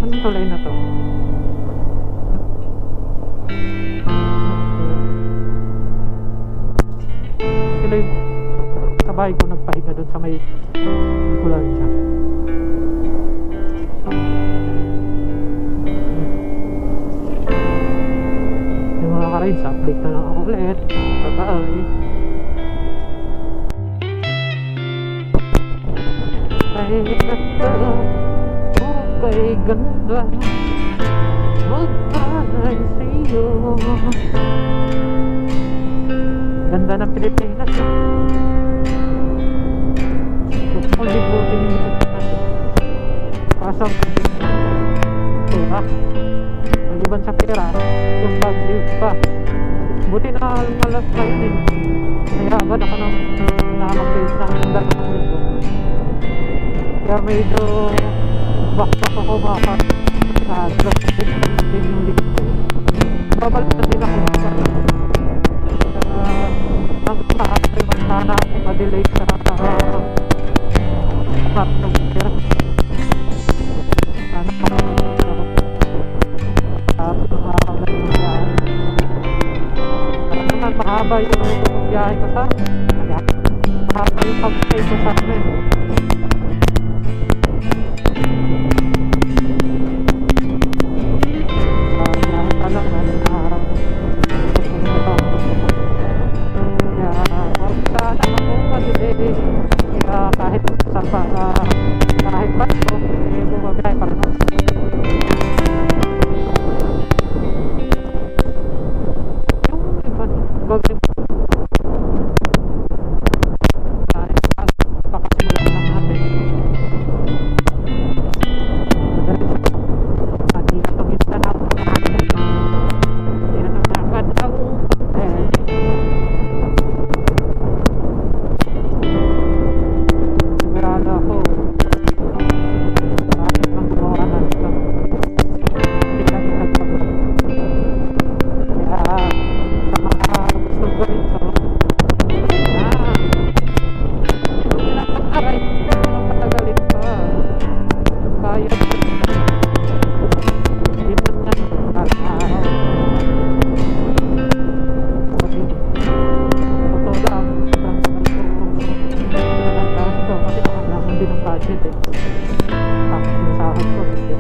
Speaker 1: Anong tulay na to? Sila yung kabahay ko nagpahinga doon sa may ambulansya. Yung mga ka-rides, update na lang ako ulit. Bye-bye. Kay ganda magpalay sa'yo. Ganda ng Pilipinas. Gusto kong libutin yung Pilipinas. Pasang ba? Maliban sa pera, yung Baguio pa. Buti na lumalas na yun eh. Kaya agad ako nang nakapag-face ng dalawang linggo. Kaya medyo backpack ako baka sa drop din yung linggo. Babalik na din ako hanggang makakapay man sana ako ma-delay sa map ng pera. Sana makakapay ako. Tapos makakapay yung biyahe. Ano man mahaba yung biyahe ko sa kaya mahaba yung pag-stay ko sa amin. Kahit saan pa kahit ba ito bumabiyahe pa rin ako. Yung iba bagay kahit pakasimulan lang natin madalit hindi na ito minsan ako hindi na nagagad ako ako bakit mang gumawa na ito hindi kami nagpagod kaya sa mga gusto ko rin so hindi na pag-aray pero patagalin pa kaya hindi mo na araw-araw totoo lang sobrang tagal ko kasi hindi ng budget eh. Tapos yung sahod ko hindi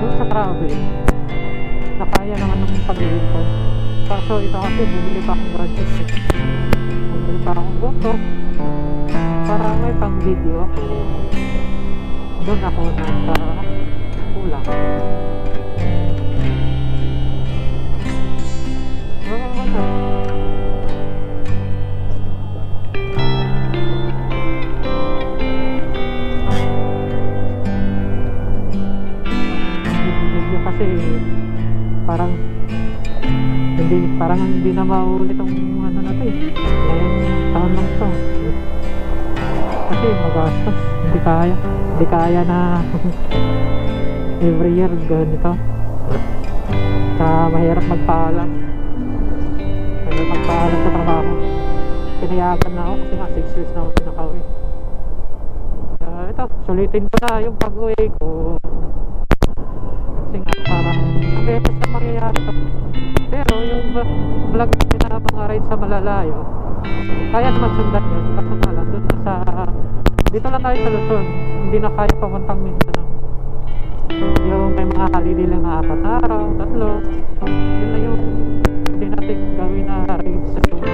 Speaker 1: yung sa travel na kaya naman ng pag-iipon. Kaso ito kasi bumili pa akong budget eh. Bumili pa akong GoPro para may pang video ako. Doon ako nasa kulang. Kasi parang hindi na maulit ang ano na ito eh. Ngayong taon lang ito kasi magastos, hindi kaya na every year ganito. Mahirap magpaalam sa trabaho. Pinayagan na ako kasi nga 6 years na ako pinaka-uwi. Ito, sulitin ko na yung pag-uwi ko kasi nga parang sa beses na mangyayari ito. Pero yung vlog na mga ride sa malalayo kaya naman sundan yun kasi nga lang doon sa dito lang tayo sa Luzon, hindi na kaya papuntang Mindanao. Yung may mga holiday lang na 4 na araw, 3 yun na yung hindi natin gawin na ride sa Luzon.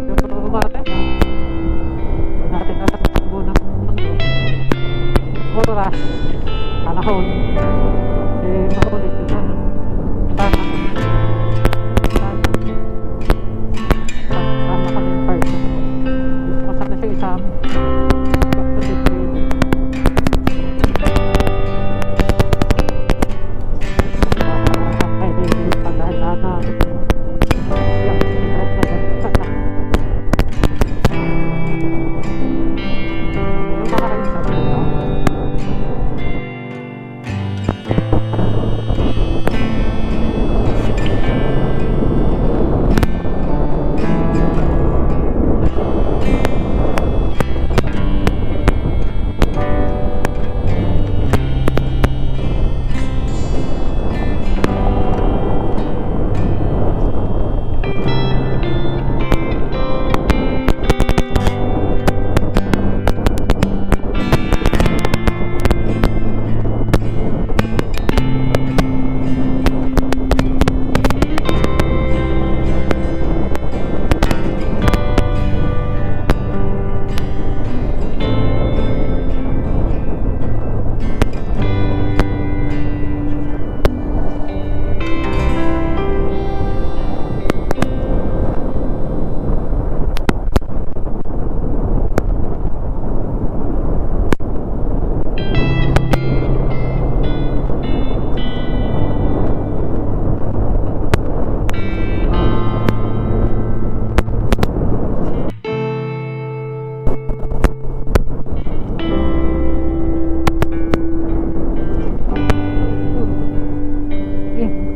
Speaker 1: Yung umatin hindi natin alam ang bunang oras, panahon maulit yun ano sama kami yung partner. Gusto ko sana siya isama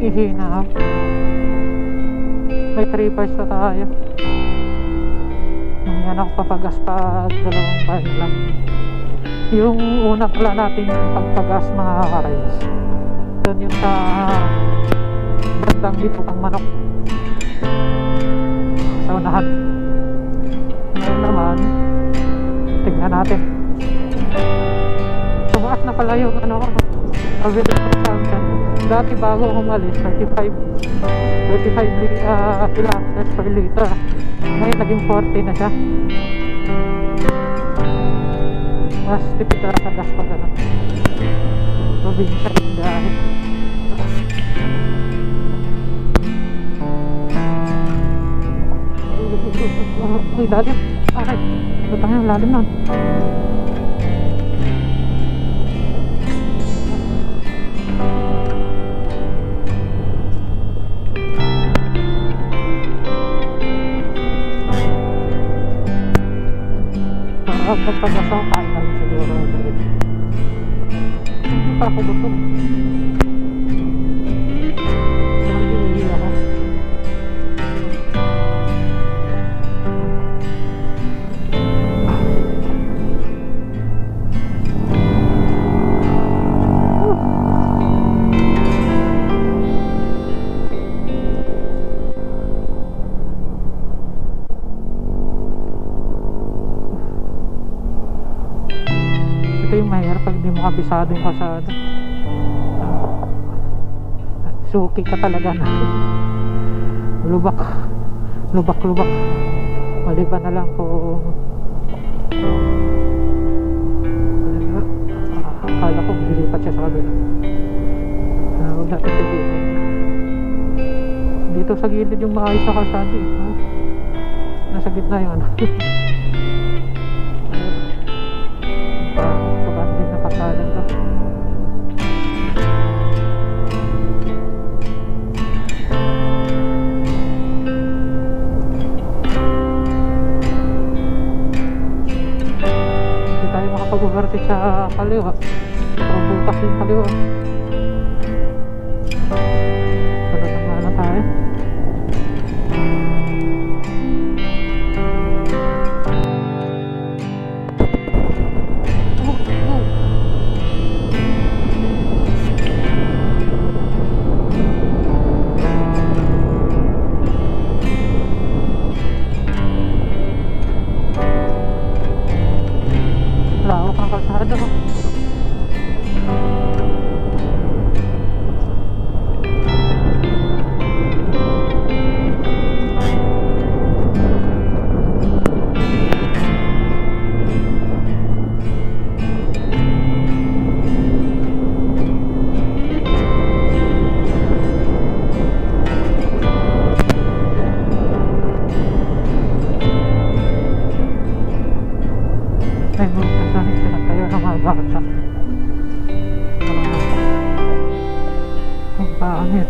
Speaker 1: ihina. May 3 bars pa tayo. Yan ako papagas pa 2 bars lang. Yung una pala natin pagpagas mga ka-rides, doon yung sa bandang dito ang manok sa unahan. Ngayon naman tignan natin, tumaas na pala yung available consumption. Dati bago umalis 35 kilometers per liter, ngayon naging 40 na siya. Mas tipid na sa gas pag ano, probinsya yung dahil. Uy, lalim. Aray, lutang yung lalim nun. Pagpagas ako, kain lang siguro. Hindi pa ako gutom. Hindi ako. Ito yung mahirap pag hindi mo kabisado yung kasada. Suki ka talaga na. Lubak. Maliban na lang kung akala ko dilipat siya sa kabila. Huwag natin tigilin. Dito sa gilid yung maayos na kasada eh. Nasa gitna yun. Pabanding na kasada to. Hindi tayo makapag-overtake sa kaliwa. Pero butas yung kaliwa. Sunod na nga na tayo. Lawak ang kalsada ko. Ay, saan pinatayo ng mga bata? Ang pangit.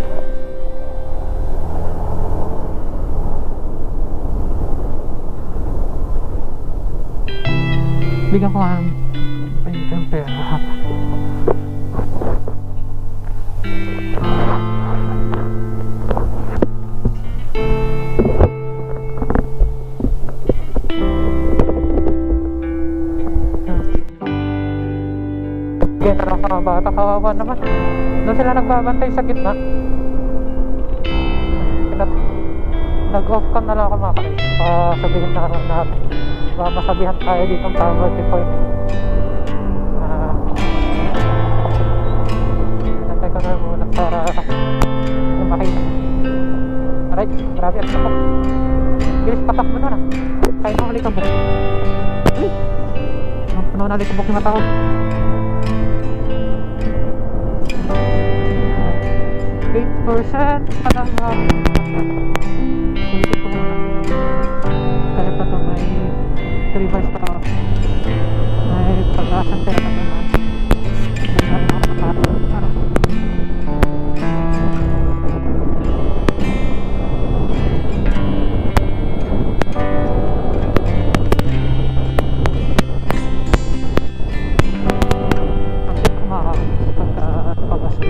Speaker 1: Bigyan ko nga ng pera. Bigyan na lang sa mga bata, kawawa naman. Doon sila nagbabantay sa gitna. Nag-off cam na lang ako mga kalis. Sabihin na lang natin. Masabihan tayo dito ang poverty point. Natay ko na muna para makita. Alright, marami at saka. Bilis, patak mo na. Kaya mo alikabok. Puno na alikabok yung mata ko. 8% pa lang. Ulitin ko muna. Kaya pa ito may 3 bars pa ako. May pag-asang pera pa naman. Hindi na rin ako nakatapos. Kasi kumakakas pagka pag-asal.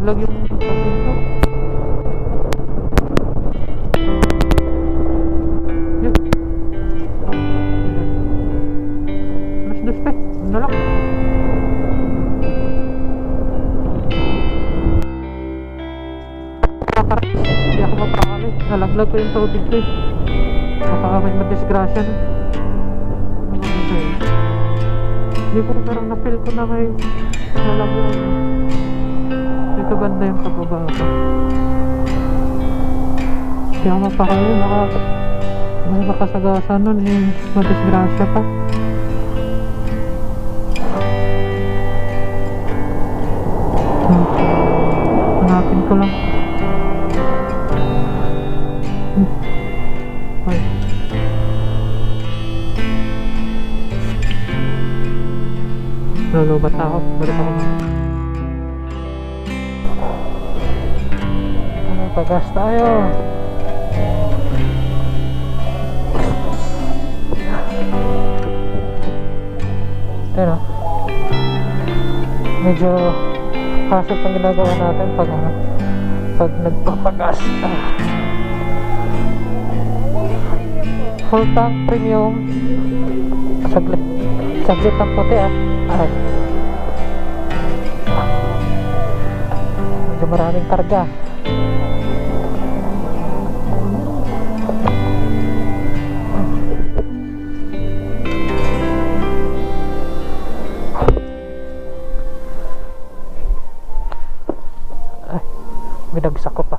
Speaker 1: nalaglag yung tubig ko. Yun. Alas 2 pa eh. Ano lang? Hindi ako mapakali. Nalaglag ko yung tubig ko eh. Baka may madisgrasya na. Ano ba ito eh? Hindi ko parang na-feel ko na may nalaglag. Dito banda yung pababa ko. Hindi ako mapakali. May makasagasa nun eh. Madisgrasya pa. Hanapin ko lang. Ay. Nalubat na ako. Balik ako. Pagas tayo. Pero medyo hassle pang ginagawa natin pag nagpapagas. Full tank premium. Saglit ang puti ah. Ay. Medyo maraming karga. Ay, binagsak ko pa.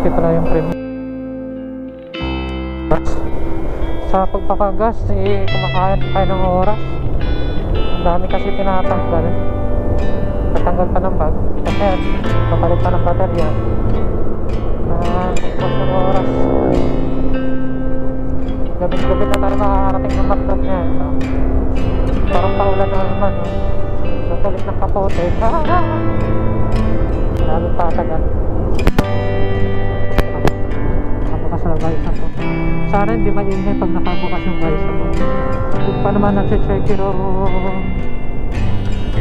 Speaker 1: Pala yung premium. Sa pagpapagas eh, kumakain tayo ng oras. Ang dami kasi tinatanggal. Natanggal pa ng bag kasi papalit pa ng baterya na ng oras. Gabi-gabi na tayo makakarating ng McDonald's niya. Parang paulan na naman so tulit ng kapote. Lalong tatagal. Sa baysa ko. Sana hindi maingay pag nakabukas yung baysa ko. Kung pa naman nag-check yung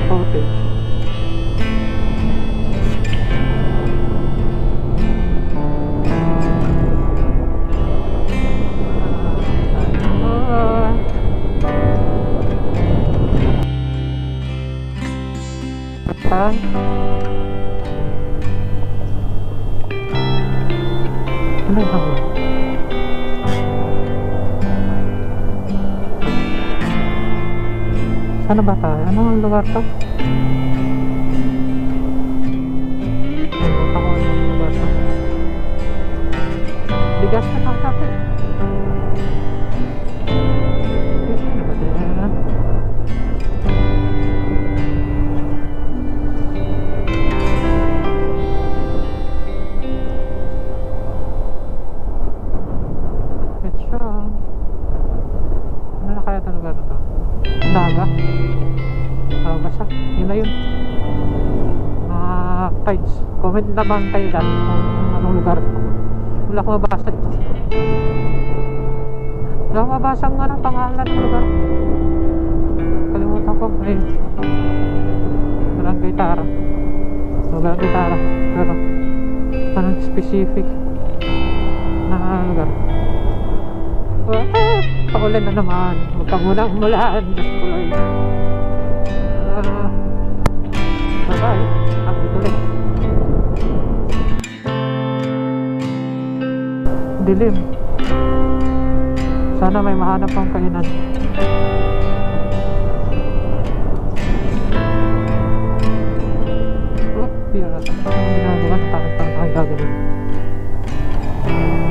Speaker 1: footage. Ano yung hanggang? Sana ba tayo? Anong lugar to? Ayun, ako anong lugar to? Bigas na lang sa akin. Ano ba din? Ano na kaya ito lugar na to? Naga? Basta, yun na yun. Tides. Comment naman kayo dyan kung anong lugar. Wala akong mabasa. Wala akong mabasa ang pangalan ng lugar. Kalimutan ko. Ay, Barangay Tara. Barangay Tara. Pero anong specific na lugar? Paulan na naman. Huwag ka munang umulan. Diyos ko lang. Bye-bye. Happy tuloy. Dilim. Sana may mahanap pang kainan. Oh, di na natin. Anong ginagawa? Takot-takot tayo gagawin.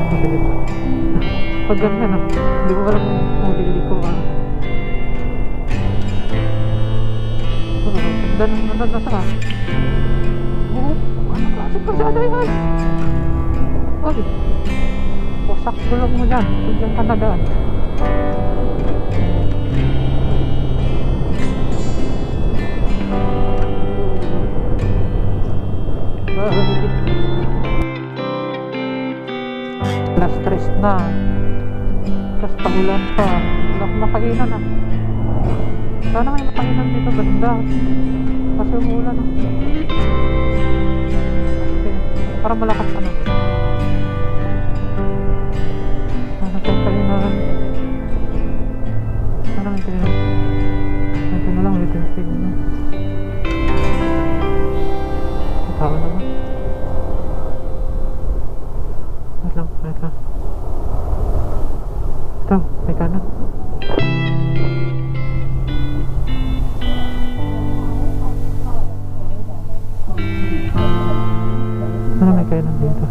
Speaker 1: Masilit. Pag ganyan ah, hindi ko alam kung huli ko ah. Dan nasa oh, anong klaseng kalsada yan? Ay, wasak gulong mo dyan. Diyan ka na daan. na. Tapos paulan pa. Wala akong makainan ah. Sana may makainan dito banda. Kasi umuulan ah. Okay. Parang malakas ka na. Sana tayong kainan. Sana may kainan. Ito na lang waiting feed na. Tao naman. Wait lang. Ito, may kanan. Sana may kainan dito.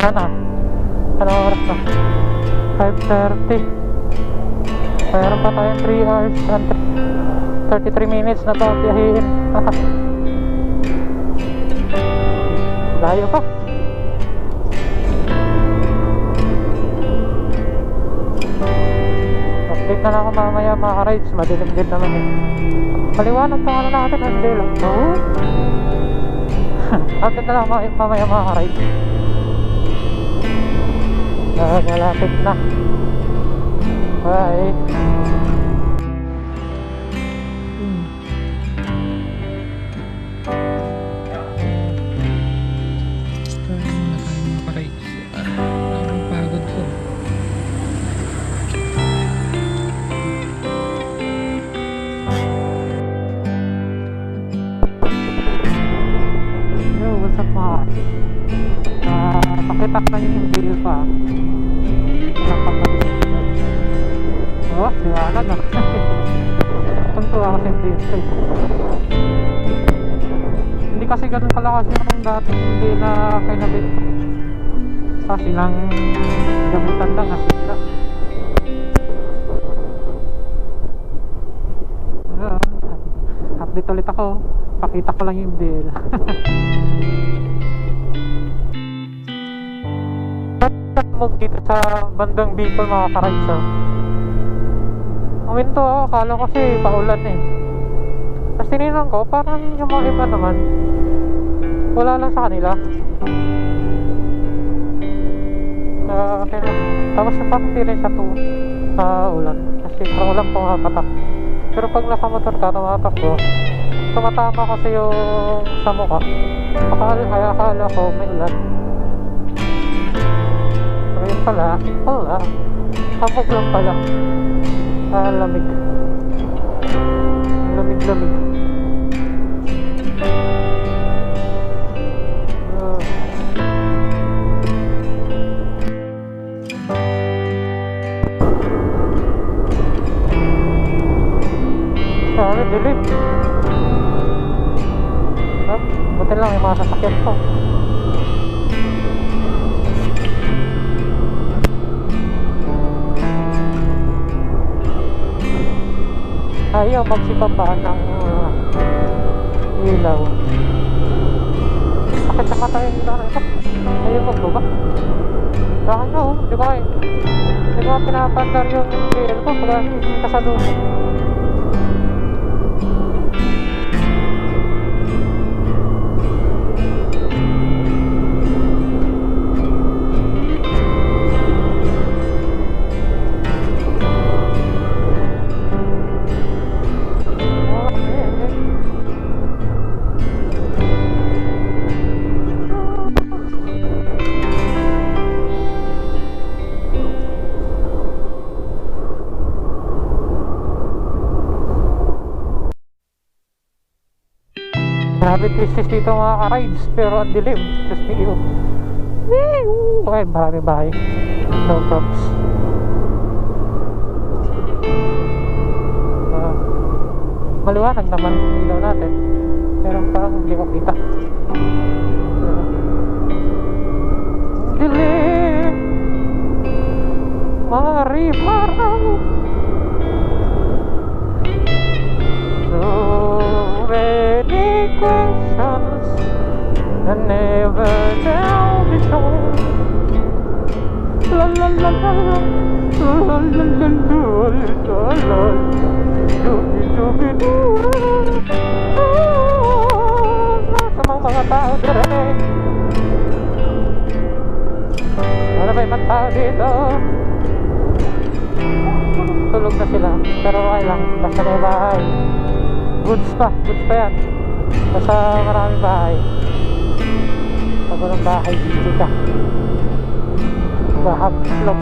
Speaker 1: Sana. Ano oras na? 5:30. Mayroon pa tayong 3 hours and 33 minutes na pabiyahin. Layo pa. Update na lang ako mamaya mga rides. Madilim din naman eh. Maliwanag pa ano natin. Hindi lang. Oo. Update na lang mamaya mga rides. Malapit na. Bye. Pakitak na yung deal pa. Oh, liwanag na. Tuntua kasi yung deal. Hindi kasi ganun kalakas yung dating hindi na kinabit. Kasi lang gamitan lang nasira. Update ulit ako. Pakita ko lang yung deal. Move dito sa bandang Bicol mga ka-rides. Uminto ako, akala ko kasi paulan eh. Tapos tininan ko, parang yung mga iba naman wala lang sa kanila. Okay lang. Tapos parang hindi rin siya ulan. Kasi parang ulan pumapatak. Pero pag nakamotor ka, tumatakbo, tumatama kasi yung sa mukha. Akala ko may ulan. Yun pala, wala. Hamog lang pala. Lamig. Lamig. Sabi, dilim. Buti lang yung mga sasakyan ko. Ayaw magsipabaan ng ilaw. Bakit sa mata yung ilaw na ito? Ayaw magbaba. Bakit nga oh, di ko pinapandar yung PL ko pag hindi kasalubong. Grabe twisties dito mga ka-rides, pero ang dilim. Just me you. Okay, marami bahay. No props. Maliwanag naman yung ilaw natin, pero parang hindi ko kita. Dilim Mariparaw. So many questions that never shall be shown. La la la la la la la la la la la. Dubi dubi dubi. Sa mga tao dito. Ano ba yung tao dito? Tulog na sila, pero okay lang, basta may bahay. Goods pa yan. Basta maraming bahay. Pag walang bahay, dito ka. Bahablok.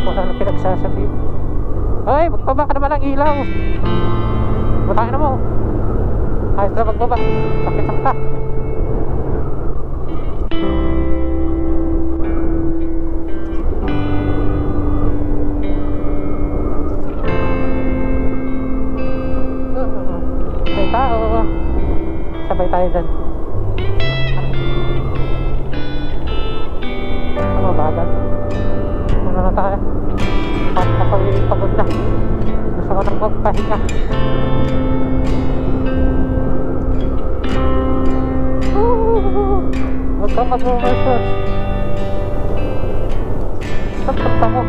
Speaker 1: Wala na pinagsasabi. Ay, magbaba ka naman ng ilaw. Butangin na mo. Ayos na magbaba. Sakit sa mata. May tao. Sabay tayo dyan. Sa mabagal. Muna na tayo. Ako'y pagod na. Gusto ko nang magpahinga. Huwag ka mag-reverse. Saan punta mo?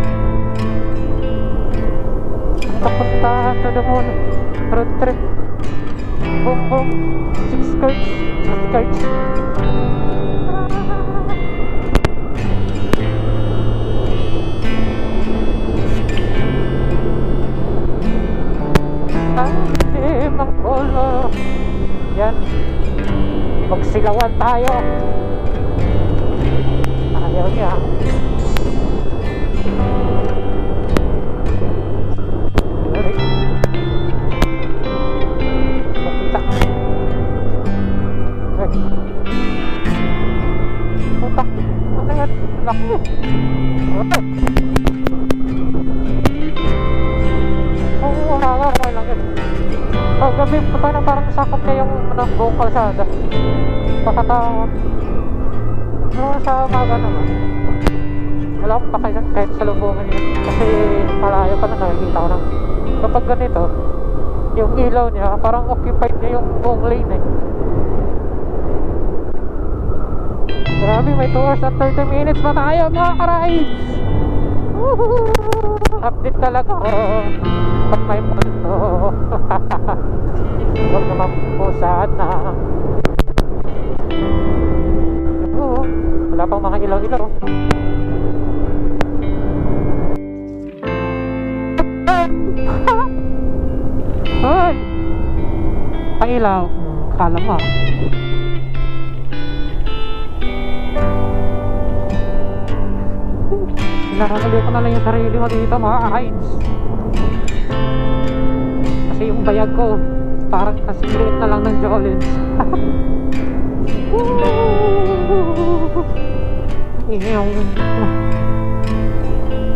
Speaker 1: Kapunta to the moon. Road trip. Boom boom. 6 skirts. Skirts. Ang polo. Yan. Magsilawan tayo. Ayaw niya. Makita. Putak. Ano yan? Laki. Oo, nakakaraw lang yun. Gabi pa na parang sakop niya yung buong kalsada. Pagkataon. Pero sa umaga naman, wala akong pakilan kahit sa lubungan yun. Kasi malayo pa na nakikita ko ng kapag ganito, yung ilaw niya parang occupied niya yung buong lane eh. Grabe, may 2 hours at 30 minutes pa tayo mga ka-rides. Update talaga pag may multo. Huwag naman po sana. Wala pang mga ilaw-ilaw. Hoy! Ang ilaw. Kala mo Nakamali ko na lang yung sarili mo dito mga rides. Kasi yung bayag ko parang kasing liit na lang ng Jolens.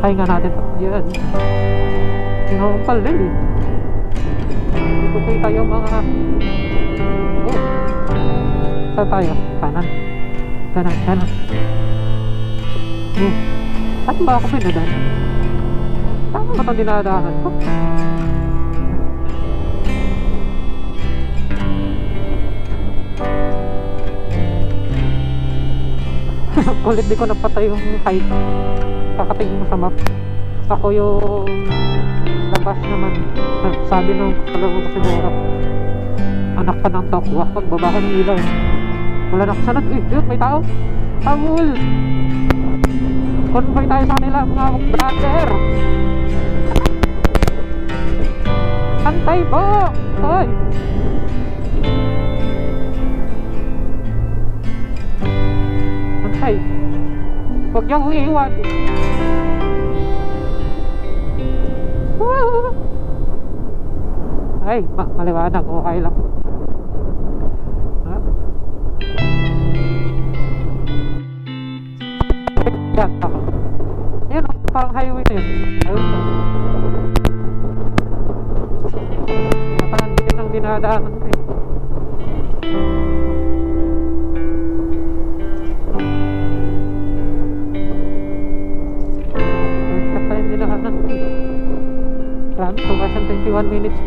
Speaker 1: Ay nga natin yan. Yung pala eh. Hindi ko kita yung mga saan tayo? Kanan. Kanan. At ba ako pinadan? Tama ba itong dinadaanan ko? Kulit di ko napatay yung height. Kakatingin mo sa map. Ako yung labas naman. Sabi nung kalago ko siguro, anak pa ng tokwa. Pagbaba ko ng ilaw, wala na kasanad. Yun, may tao. Tawul! Convoy tayo sa kanila mga brother. Antay po. Hoy. Antay. Huwag niyang iiwan. Ay, maliwanag. Okay lang. Yan, ako. Yan, parang highway na yun. Ayun na. Parang hindi nang dinadaanan ko eh. Nagkat pa yung dinaanan ko eh. Marami, 2 hours and 21 minutes.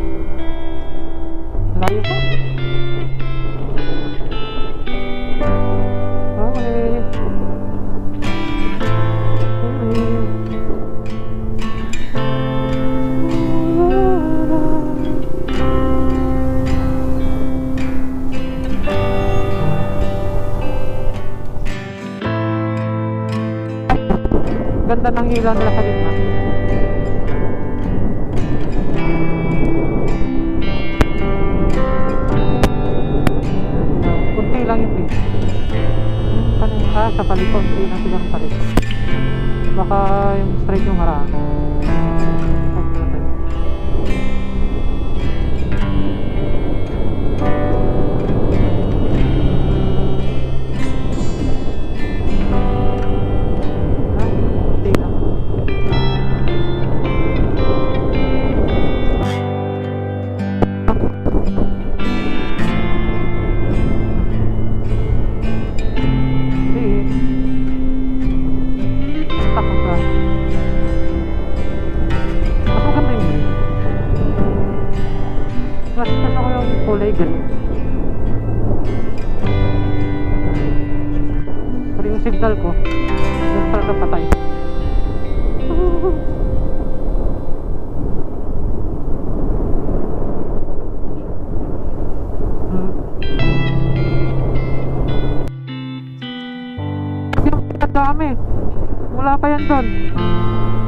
Speaker 1: Layo pa. Ganda ng ilaw nila sa gitna. Kunti lang yung base. sa palikon, hindi na silang palikon. Baka yung straight yung marami. Check natin. Hindi lang. Hindi. Takot ka. Mas maganda yung green. Mas ako yung kulay green. Pero yung signal ko, yung parang napatay. Yung dami. Wala pa yan doon.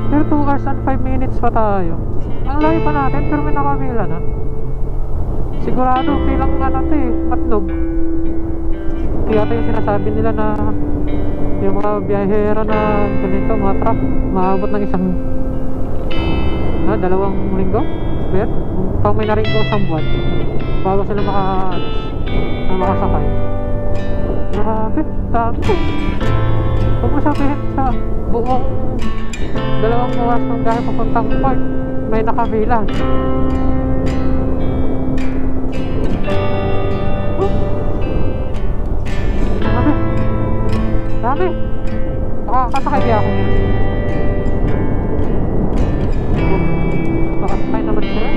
Speaker 1: Pero 2 hours and 5 minutes pa tayo. Ang layo pa natin pero may nakapila na. Sigurado pilang ano to eh, matlog. Kaya ito yung sinasabi nila na yung mga biyahero na ganito, mga truck, maabot ng isang 2 linggo? Pero pang may naring ko isang buwan bago sila makaalis na makasakay. Grabe, dami. Huwag mo sabihin sa buong 2 oras ng dahil papuntang park may nakabilang. Dami. Dami. Makakasakay di ako ngayon. Makasakay naman sila.